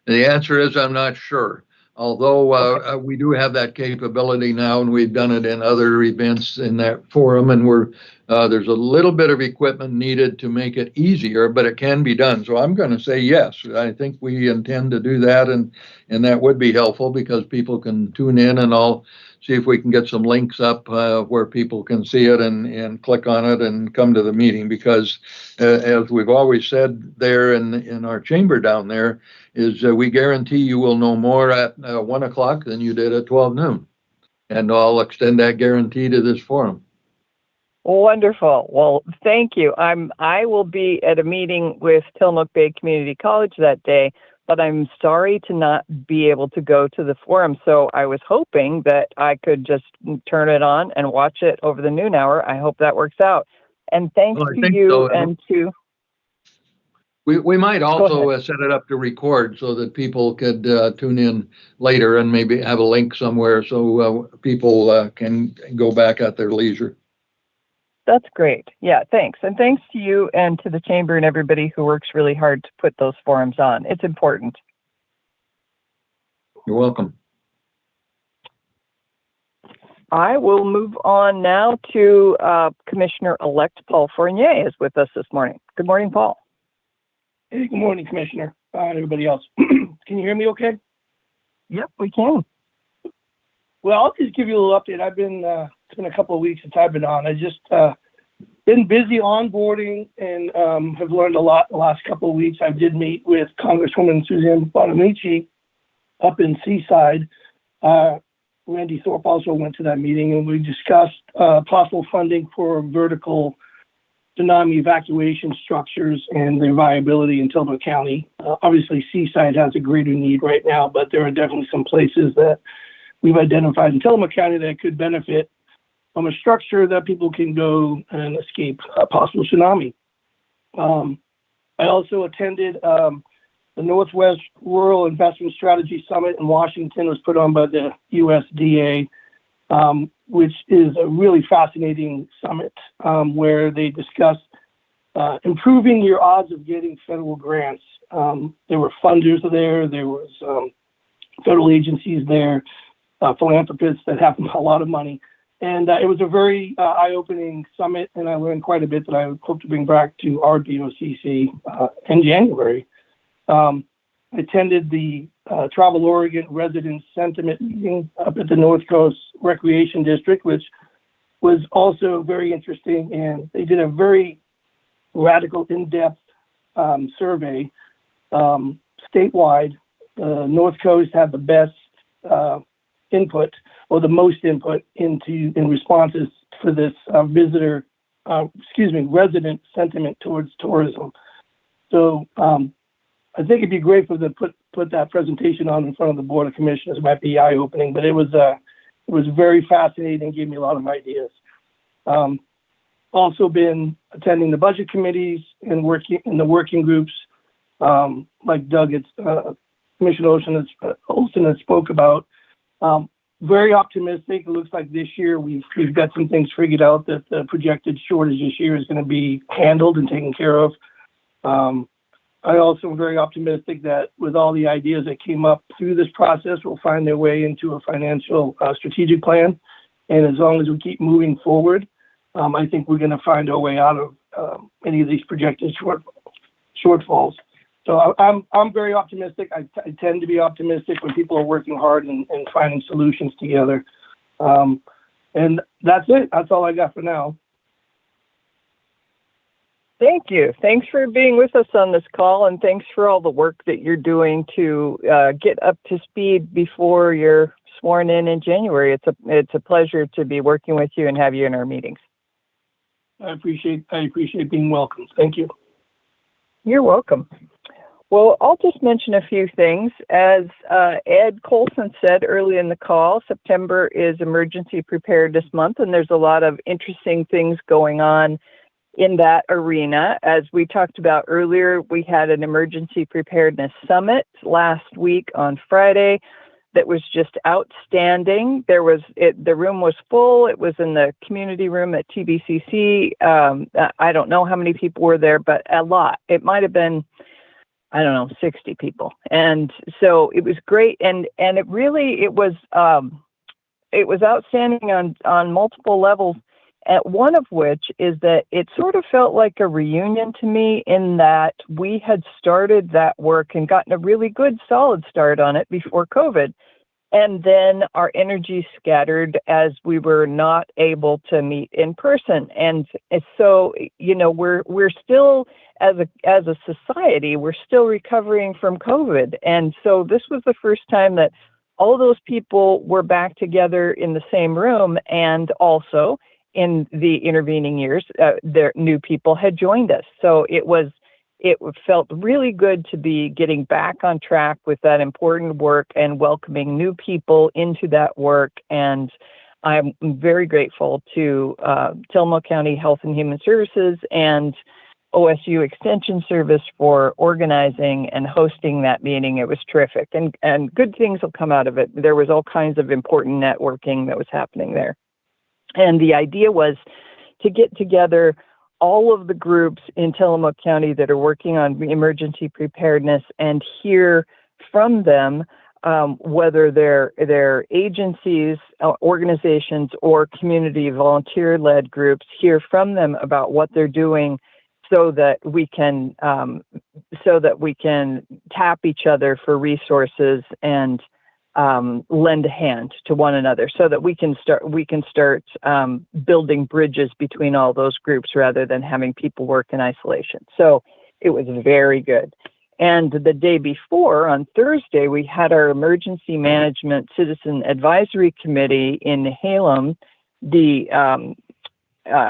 The answer is I'm not sure. Although we do have that capability now, and we've done it in other events in that forum, and there's a little bit of equipment needed to make it easier, but it can be done. So I'm going to say yes. I think we intend to do that, and that would be helpful because people can tune in, and I'll see if we can get some links up where people can see it and click on it and come to the meeting. Because as we've always said there in our chamber down there, is we guarantee you will know more at 1 o'clock than you did at 12 noon. And I'll extend that guarantee to this forum. Wonderful. Well, thank you. I will be at a meeting with Tillamook Bay Community College that day, but I'm sorry to not be able to go to the forum. So I was hoping that I could just turn it on and watch it over the noon hour. I hope that works out. And thanks to you so. And to... We might also set it up to record so that people could tune in later and maybe have a link somewhere so people can go back at their leisure. That's great. Yeah, thanks. And thanks to you and to the chamber and everybody who works really hard to put those forums on. It's important. You're welcome. I will move on now to Commissioner-elect Paul Fournier is with us this morning. Good morning, Paul. Hey, good morning, Commissioner, and everybody else. Can you hear me okay? Yep, we can. Well, I'll just give you a little update. It's been a couple of weeks since I've been on. I just been busy onboarding and have learned a lot the last couple of weeks. I did meet with Congresswoman Suzanne Bonamici up in Seaside. Randy Thorpe also went to that meeting, and we discussed possible funding for vertical tsunami evacuation structures and their viability in Tillamook County. Obviously, Seaside has a greater need right now, but there are definitely some places that we've identified in Tillamook County that could benefit from a structure that people can go and escape a possible tsunami. I also attended the Northwest Rural Investment Strategy Summit in Washington. It was put on by the USDA, which is a really fascinating summit where they discussed improving your odds of getting federal grants. There were funders there was federal agencies there, philanthropists that have a lot of money. And it was a very eye-opening summit, and I learned quite a bit that I hope to bring back to our BOCC in January. I attended the Travel Oregon Residents Sentiment Meeting up at the North Coast Recreation District, which was also very interesting, and they did a very radical, in-depth survey statewide. North Coast had the best input, or the most input in responses for this resident sentiment towards tourism. So I think it'd be great for them to put that presentation on in front of the Board of Commissioners. It might be eye-opening, but it was very fascinating, gave me a lot of ideas. Also been attending the budget committees and working in the working groups, like Doug, Commissioner Olson has spoke about. Very optimistic. It looks like this year we've got some things figured out that the projected shortage this year is going to be handled and taken care of. I also am very optimistic that with all the ideas that came up through this process will find their way into a financial strategic plan. And as long as we keep moving forward, I think we're going to find our way out of any of these projected shortfalls. So I'm very optimistic. I tend to be optimistic when people are working hard and finding solutions together. And that's it. That's all I got for now. Thank you. Thanks for being with us on this call, and thanks for all the work that you're doing to get up to speed before you're sworn in January. It's a pleasure to be working with you and have you in our meetings. I appreciate being welcome. Thank you. You're welcome. Well, I'll just mention a few things. As Ed Colson said early in the call, September is Emergency Preparedness Month, and there's a lot of interesting things going on in that arena. As we talked about earlier, we had an Emergency Preparedness Summit last week on Friday that was just outstanding. The room was full. It was in the community room at TBCC. I don't know how many people were there, but a lot. It might have been I don't know, 60 people. And so it was great. And it really, it was outstanding on multiple levels. At one of which is that it sort of felt like a reunion to me in that we had started that work and gotten a really good solid start on it before COVID. And then our energy scattered as we were not able to meet in person. And so, we're still, as a society, we're still recovering from COVID. And so this was the first time that all those people were back together in the same room, and also in the intervening years, their new people had joined us. So it felt really good to be getting back on track with that important work and welcoming new people into that work. And I'm very grateful to Tillamook County Health and Human Services and OSU Extension Service for organizing and hosting that meeting. It was terrific, and good things will come out of it. There was all kinds of important networking that was happening there. And the idea was to get together all of the groups in Tillamook County that are working on emergency preparedness and hear from them, whether they're agencies, organizations, or community volunteer-led groups, hear from them about what they're doing so that we can tap each other for resources and lend a hand to one another, so that we can start building bridges between all those groups rather than having people work in isolation. So it was very good. And the day before, on Thursday, we had our Emergency Management Citizen Advisory Committee in Nehalem. The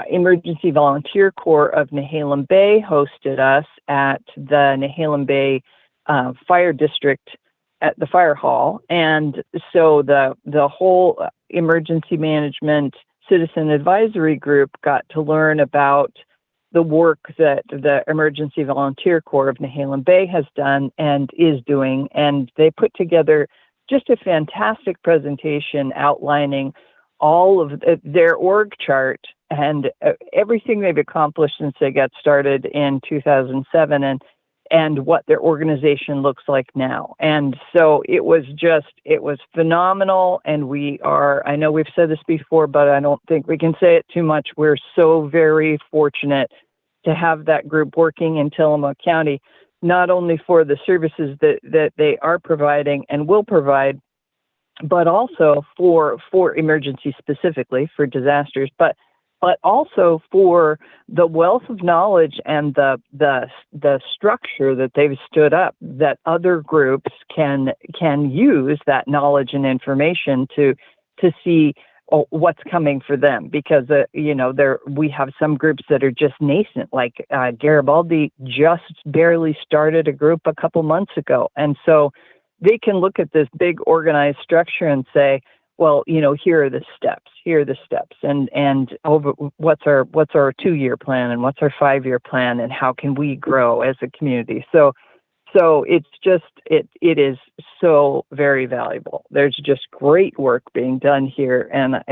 Emergency Volunteer Corps of Nehalem Bay hosted us at the Nehalem Bay Fire District at the fire hall. And so the whole emergency management citizen advisory group got to learn about the work that the Emergency Volunteer Corps of Nehalem Bay has done and is doing. And they put together just a fantastic presentation outlining all of their org chart and everything they've accomplished since they got started in 2007 and what their organization looks like now. And so it was phenomenal. And I know we've said this before, but I don't think we can say it too much. We're so very fortunate to have that group working in Tillamook County, not only for the services that they are providing and will provide, but also for emergency specifically, for disasters, but also for the wealth of knowledge and the structure that they've stood up, that other groups can use that knowledge and information to see what's coming for them. Because we have some groups that are just nascent, like Garibaldi just barely started a group a couple months ago, and so they can look at this big organized structure and say, well, here are the steps, and over what's our 2-year plan, and what's our 5-year plan, and how can we grow as a community. So it is so very valuable. There's just great work being done here, and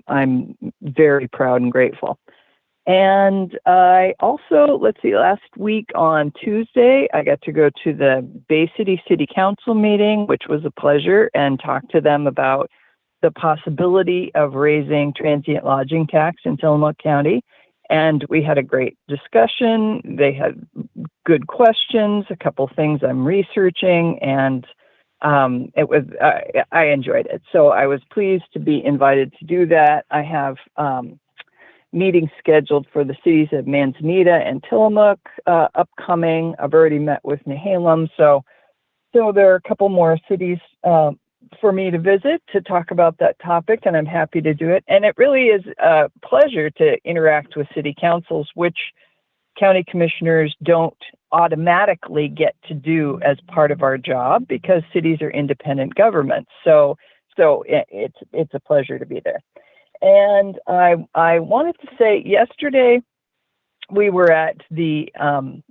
I'm very proud and grateful. And I also, last week on Tuesday, I got to go to the Bay City City Council meeting, which was a pleasure, and talk to them about the possibility of raising transient lodging tax in Tillamook County. And we had a great discussion. They had good questions, a couple things I'm researching, and I enjoyed it. So I was pleased to be invited to do that. I have meetings scheduled for the cities of Manzanita and Tillamook upcoming. I've already met with Nehalem. So there are a couple more cities for me to visit to talk about that topic, and I'm happy to do it. And it really is a pleasure to interact with city councils, which county commissioners don't automatically get to do as part of our job because cities are independent governments. So it's a pleasure to be there. And I wanted to say, yesterday we were at the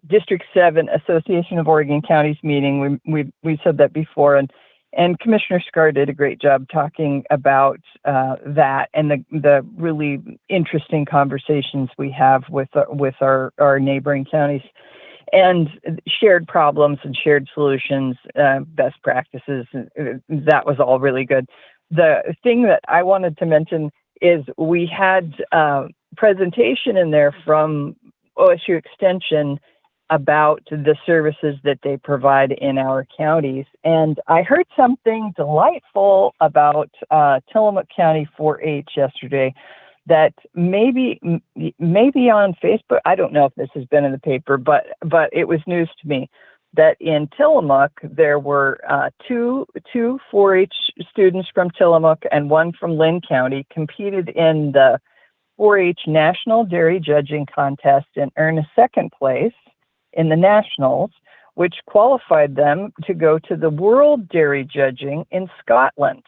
District 7 Association of Oregon Counties meeting. We said that before, and Commissioner Scar did a great job talking about that and the really interesting conversations we have with our neighboring counties. and shared problems and shared solutions, best practices. That was all really good. The thing that I wanted to mention is we had a presentation in there from OSU Extension about the services that they provide in our counties. And I heard something delightful about Tillamook County 4-H yesterday that maybe on Facebook, I don't know if this has been in the paper, but it was news to me that in Tillamook, there were two 4-H students from Tillamook and one from Lynn County competed in the 4-H National Dairy Judging Contest and earned a second place in the Nationals, which qualified them to go to the World Dairy Judging in Scotland.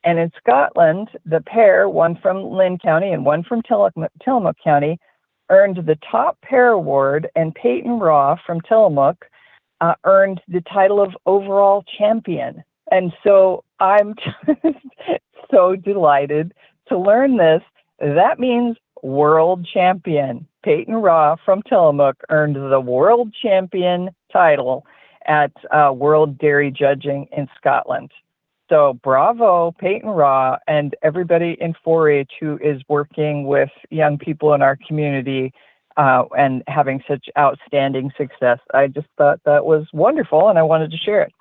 And in Scotland, the pair, one from Lynn County and one from Tillamook County, earned the top pair award, and Peyton Raw from Tillamook earned the title of overall champion. And so I'm just so delighted to learn this. That means world champion. Peyton Raw from Tillamook earned the world champion title at World Dairy Judging in Scotland. So bravo, Peyton Raw, and everybody in 4-H who is working with young people in our community and having such outstanding success. I just thought that was wonderful, and I wanted to share it.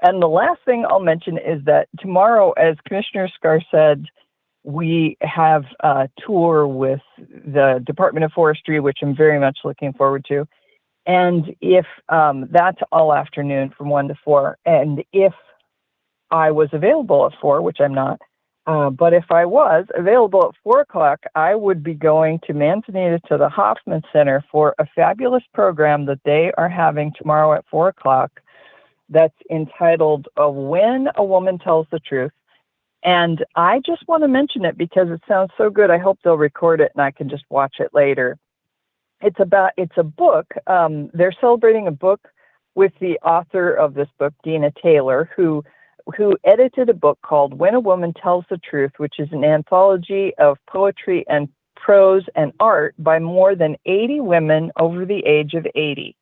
And the last thing I'll mention is that tomorrow, as Commissioner Scar said, we have a tour with the Department of Forestry, which I'm very much looking forward to. And if that's all afternoon from 1 to 4, and if I was available at 4, which I'm not, but if I was available at 4 o'clock, I would be going to Manzanita to the Hoffman Center for a fabulous program that they are having tomorrow at 4 o'clock that's entitled When a Woman Tells the Truth. And I just want to mention it because it sounds so good. I hope they'll record it and I can just watch it later. It's a book. They're celebrating a book with the author of this book, Dina Taylor, who edited a book called When a Woman Tells the Truth, which is an anthology of poetry and prose and art by more than 80 women over the age of 80.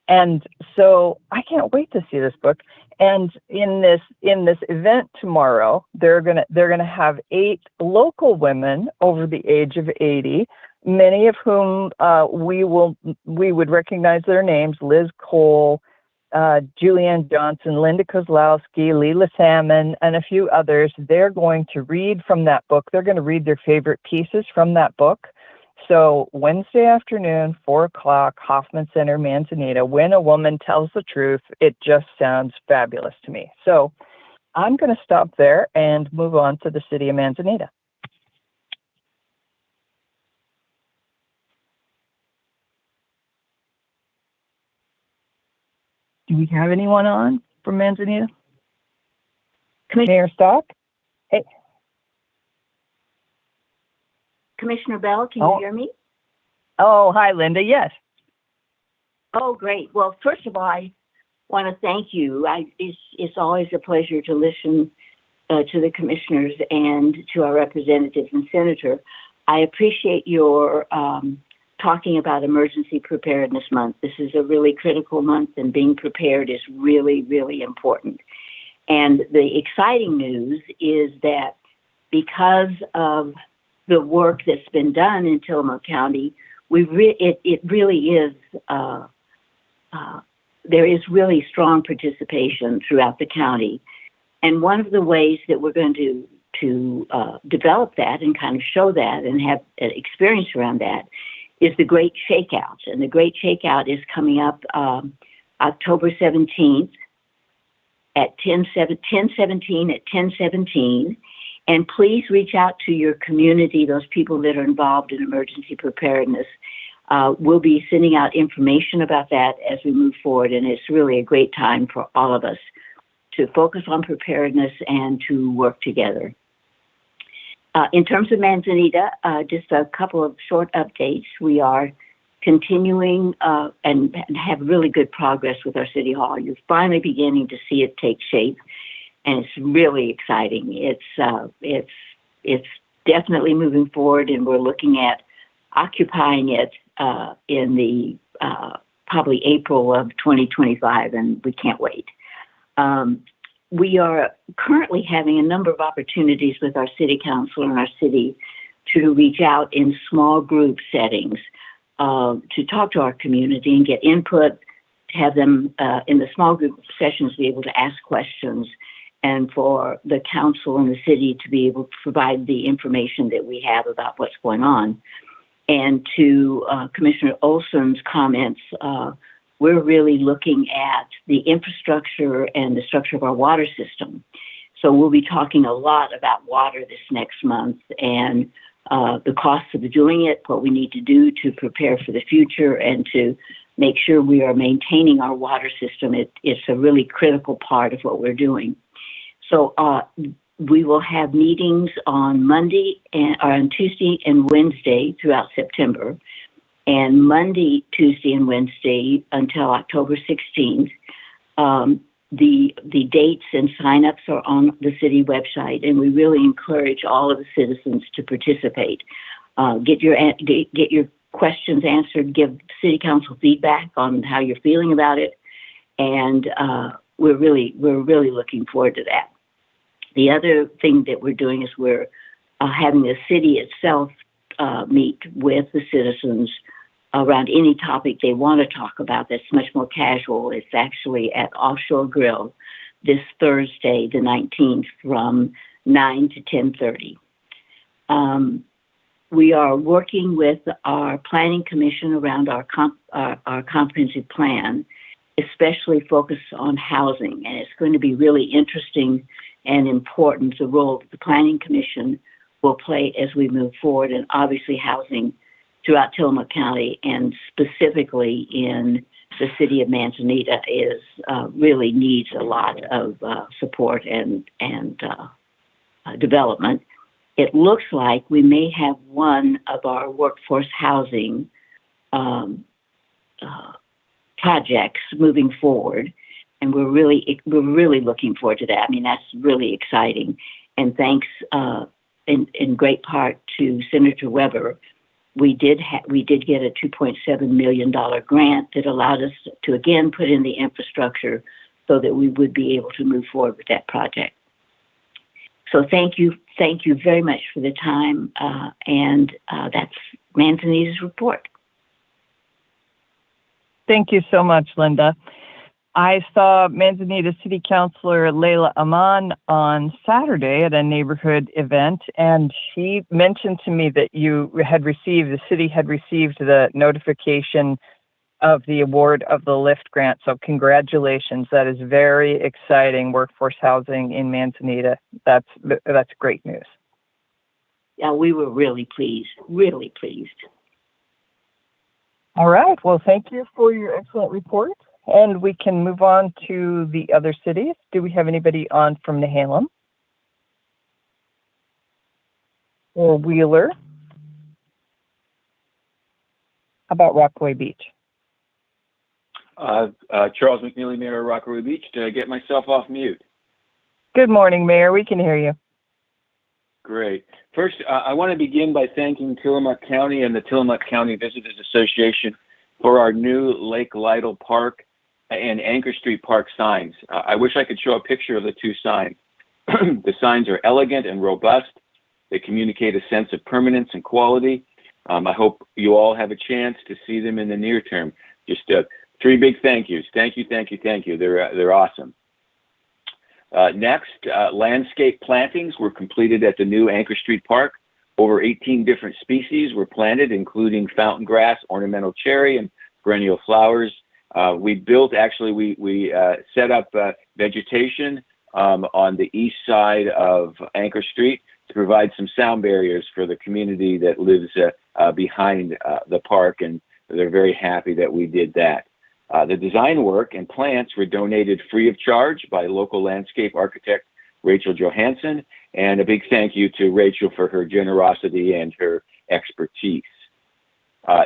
And so I can't wait to see this book. And in this event tomorrow, they're gonna have 8 local women over the age of 80, many of whom we would recognize their names: Liz Cole, Julianne Johnson, Linda Kozlowski, Leela Salmon, and a few others. They're going to read from that book. They're going to read their favorite pieces from that book. So Wednesday afternoon, 4 o'clock, Hoffman Center, Manzanita, When a Woman Tells the Truth. It just sounds fabulous to me. So I'm going to stop there and move on to the city of Manzanita. Do we have anyone on from Manzanita? Mayor Stock? Hey. Commissioner Bell, can you hear me? Oh, hi, Linda. Yes. Oh, great. Well, first of all, I want to thank you. It's always a pleasure to listen to the commissioners and to our representatives and senator. I appreciate your talking about Emergency Preparedness Month. This is a really critical month, and being prepared is really, really important. And the exciting news is that because of the work that's been done in Tillamook County, it really is, there is really strong participation throughout the county. And one of the ways that we're going to develop that and kind of show that and have an experience around that is the Great Shakeout. And the Great Shakeout is coming up October 17th at 10:17. And please reach out to your community, those people that are involved in emergency preparedness. We'll be sending out information about that as we move forward, and it's really a great time for all of us to focus on preparedness and to work together. In terms of Manzanita, just a couple of short updates. We are continuing and have really good progress with our City Hall. You're finally beginning to see it take shape, and it's really exciting. It's definitely moving forward, and we're looking at occupying it in the probably April of 2025, and we can't wait. We are currently having a number of opportunities with our city council and our city to reach out in small group settings to talk to our community and get input, to have them in the small group sessions be able to ask questions, and for the council and the city to be able to provide the information that we have about what's going on. And to Commissioner Olson's comments, we're really looking at the infrastructure and the structure of our water system. So we'll be talking a lot about water this next month and the costs of doing it, what we need to do to prepare for the future and to make sure we are maintaining our water system. It's a really critical part of what we're doing. So we will have meetings on Monday or on Tuesday and Wednesday throughout September, and Monday, Tuesday, and Wednesday until October 16th. The dates and signups are on the city website, and we really encourage all of the citizens to participate. Get your questions answered, give city council feedback on how you're feeling about it, and we're really looking forward to that. The other thing that we're doing is we're having the city itself meet with the citizens around any topic they want to talk about that's much more casual. It's actually at Offshore Grill this Thursday, the 19th, from 9 to 10:30. We are working with our planning commission around our comprehensive plan, especially focused on housing. And it's going to be really interesting and important, the role that the planning commission will play as we move forward, and obviously housing throughout Tillamook County and specifically in the city of Manzanita is really needs a lot of support and development. It looks like we may have one of our workforce housing projects moving forward, and we're really looking forward to that. I mean, that's really exciting, and thanks in great part to Senator Weber. We did get a $2.7 million grant that allowed us to again put in the infrastructure so that we would be able to move forward with that project. So thank you very much for the time, and that's Manzanita's report. Thank you so much, Linda. I saw Manzanita City Councilor Layla Aman on Saturday at a neighborhood event, and she mentioned to me that the city had received the notification of the award of the LIFT grant. So congratulations. That is very exciting, workforce housing in Manzanita. That's great news. Yeah, we were really pleased, really pleased. All right. Well, thank you for your excellent report. And we can move on to the other cities. Do we have anybody on from Nehalem or Wheeler? How about Rockaway Beach? Charles McNeely, Mayor of Rockaway Beach. Did I get myself off mute? Good morning, Mayor. We can hear you. Great. First, I want to begin by thanking Tillamook County and the Tillamook County Visitors Association for our new Lake Lytle Park and Anchor Street Park signs. I wish I could show a picture of the two signs. The signs are elegant and robust. They communicate a sense of permanence and quality. I hope you all have a chance to see them in the near term. Just three big thank yous. Thank you, thank you, thank you. They're awesome. Next, landscape plantings were completed at the new Anchor Street Park. Over 18 different species were planted, including fountain grass, ornamental cherry, and perennial flowers. We set up vegetation on the east side of Anchor Street to provide some sound barriers for the community that lives behind the park, and they're very happy that we did that. The design work and plants were donated free of charge by local landscape architect Rachel Johansson, and a big thank you to Rachel for her generosity and her expertise.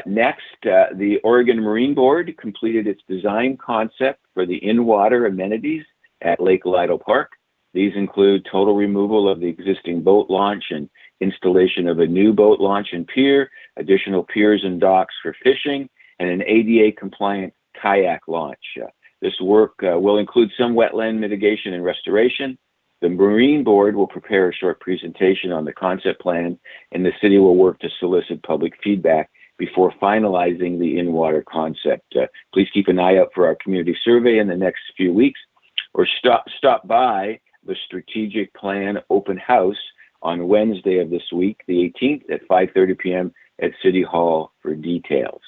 Next, the Oregon Marine Board completed its design concept for the in-water amenities at Lake Lytle Park. These include total removal of the existing boat launch and installation of a new boat launch and pier, additional piers and docks for fishing, and an ADA-compliant kayak launch. This work will include some wetland mitigation and restoration. The Marine Board will prepare a short presentation on the concept plan, and the city will work to solicit public feedback before finalizing the in-water concept. Please keep an eye out for our community survey in the next few weeks, or stop by the strategic plan open house on Wednesday of this week, the 18th at 5:30 p.m. at City Hall for details.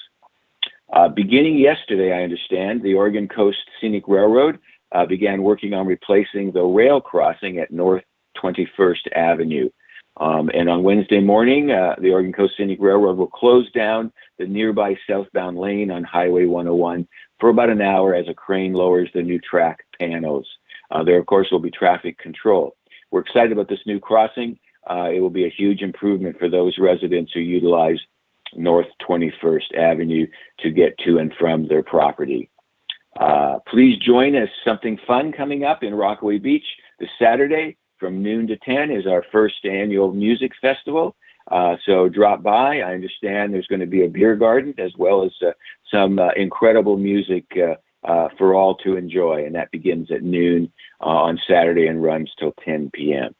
Beginning yesterday, I understand, the Oregon Coast Scenic Railroad began working on replacing the rail crossing at North 21st Avenue. And on Wednesday morning, the Oregon Coast Scenic Railroad will close down the nearby southbound lane on Highway 101 for about an hour as a crane lowers the new track panels. There, of course, will be traffic control. We're excited about this new crossing. It will be a huge improvement for those residents who utilize North 21st Avenue to get to and from their property. Please join us. Something fun coming up in Rockaway Beach this Saturday from noon to 10 is our first annual music festival. So drop by. I understand there's going to be a beer garden as well as some incredible music for all to enjoy. And that begins at noon on Saturday and runs till 10 p.m.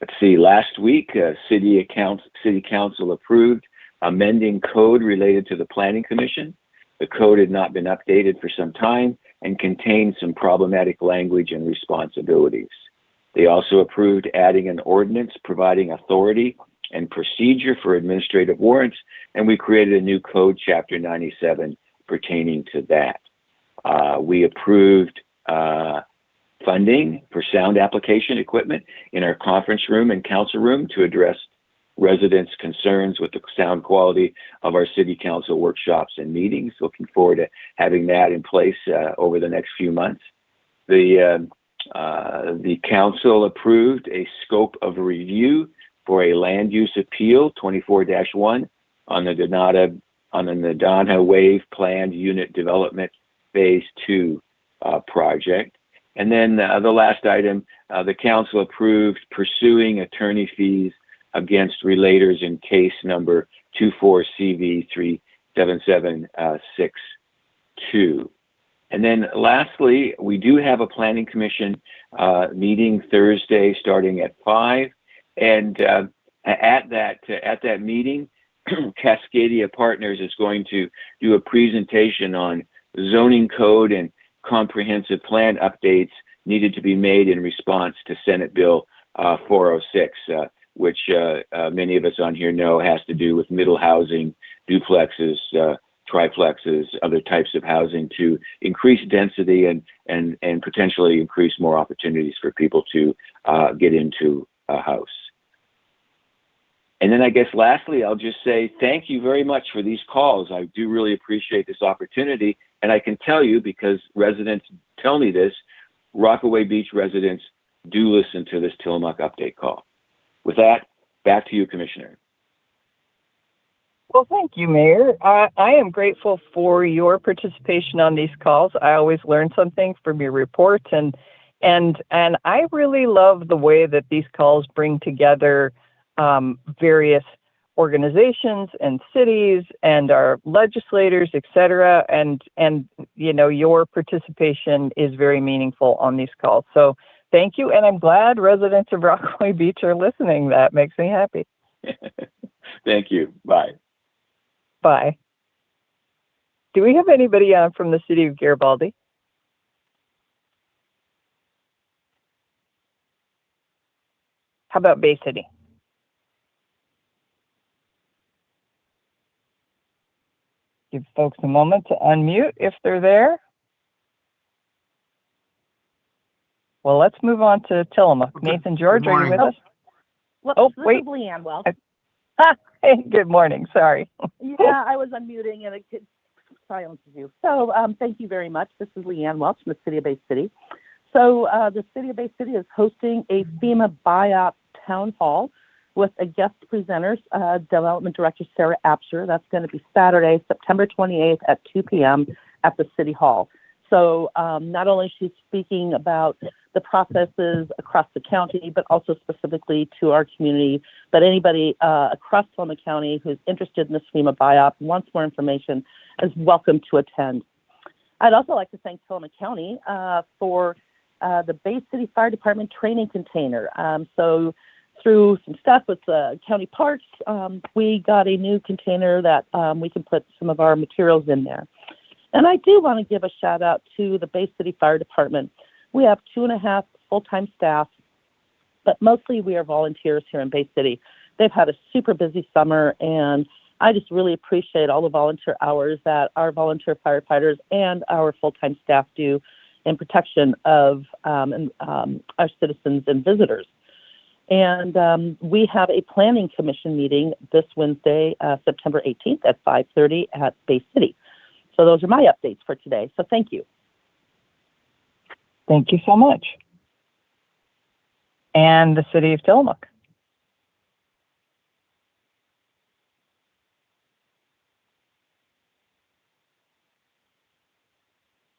Let's see, last week, City Council approved amending code related to the Planning Commission. The code had not been updated for some time and contained some problematic language and responsibilities. They also approved adding an ordinance providing authority and procedure for administrative warrants, and we created a new code, Chapter 97, pertaining to that. We approved funding for sound application equipment in our conference room and council room to address residents' concerns with the sound quality of our city council workshops and meetings. Looking forward to having that in place over the next few months. The council approved a scope of review for a land use appeal 24-1 on the Nadana Wave Planned Unit Development Phase 2 project. And then the last item, the council approved pursuing attorney fees against relators in case number 24CV37762. And then lastly, we do have a planning commission meeting Thursday starting at 5. And at that meeting, Cascadia Partners is going to do a presentation on zoning code and comprehensive plan updates needed to be made in response to Senate Bill 406, which many of us on here know has to do with middle housing, duplexes, triplexes, other types of housing to increase density and potentially increase more opportunities for people to get into a house. And then I guess lastly, I'll just say thank you very much for these calls. I do really appreciate this opportunity. And I can tell you, because residents tell me this, Rockaway Beach residents do listen to this Tillamook update call. With that, back to you, Commissioner. Well, thank you, Mayor. I am grateful for your participation on these calls. I always learn something from your reports, and I really love the way that these calls bring together various organizations and cities and our legislators, et cetera. And you know, your participation is very meaningful on these calls. So thank you. And I'm glad residents of Rockaway Beach are listening. That makes me happy. Thank you. Bye. Bye. Do we have anybody on from the city of Garibaldi? How about Bay City? Give folks a moment to unmute if they're there. Well, let's move on to Tillamook. Nathan George, are you with us? Whoops, this is Leanne Welch. Hey, good morning. Sorry. Yeah, I was unmuting and it silences you. So thank you very much. This is Leanne Welch from the City of Bay City. So the City of Bay City is hosting a FEMA buyout town hall with a guest presenter, Development Director Sarah Apsher. That's going to be Saturday, September 28th at 2 p.m. at the City Hall. So not only is she speaking about the processes across the county, but also specifically to our community, but anybody across Tillamook County who's interested in this FEMA buyout and wants more information is welcome to attend. I'd also like to thank Tillamook County for the Bay City Fire Department training container. So through some stuff with the county parks, we got a new container that we can put some of our materials in there. And I do want to give a shout out to the Bay City Fire Department. We have 2.5 full-time staff, but mostly we are volunteers here in Bay City. They've had a super busy summer, and I just really appreciate all the volunteer hours that our volunteer firefighters and our full-time staff do in protection of our citizens and visitors. And we have a planning commission meeting this Wednesday, September 18th at 5:30 at Bay City. So those are my updates for today. So thank you. Thank you so much. And the City of Tillamook.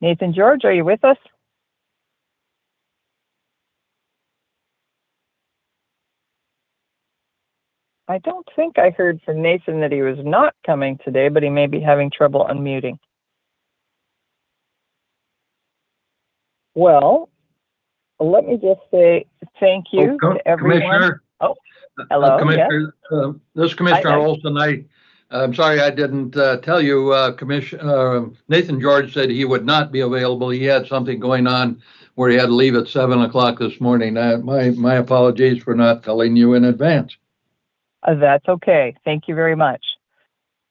Nathan George, are you with us? I don't think I heard from Nathan that he was not coming today, but he may be having trouble unmuting. Well, let me just say thank you to everyone. Commissioner. Oh, hello. Commissioner, this is Commissioner Hi. Olson. I'm sorry I didn't tell you. Commissioner Nathan George said he would not be available. He had something going on where he had to leave at 7 o'clock this morning. My apologies for not telling you in advance. That's okay. Thank you very much.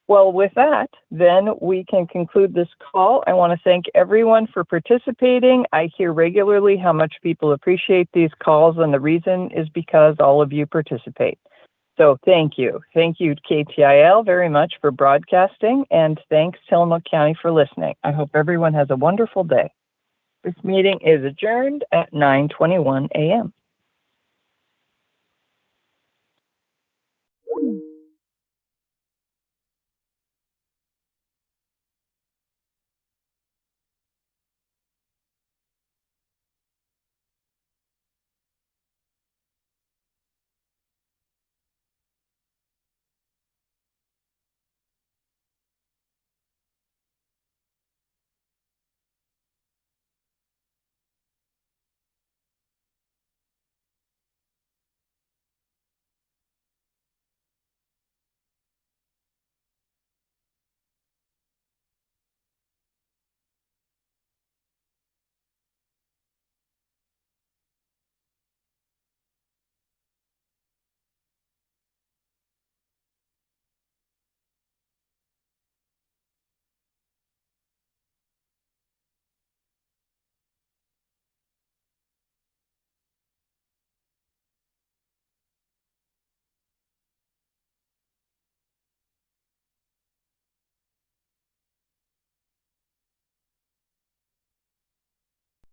Well, with that, then we can conclude this call. I want to thank everyone for participating. I hear regularly how much people appreciate these calls, and the reason is because all of you participate. So thank you. Thank you, KTIL, very much for broadcasting, and thanks, Tillamook County, for listening. I hope everyone has a wonderful day. This meeting is adjourned at 9:21 a.m.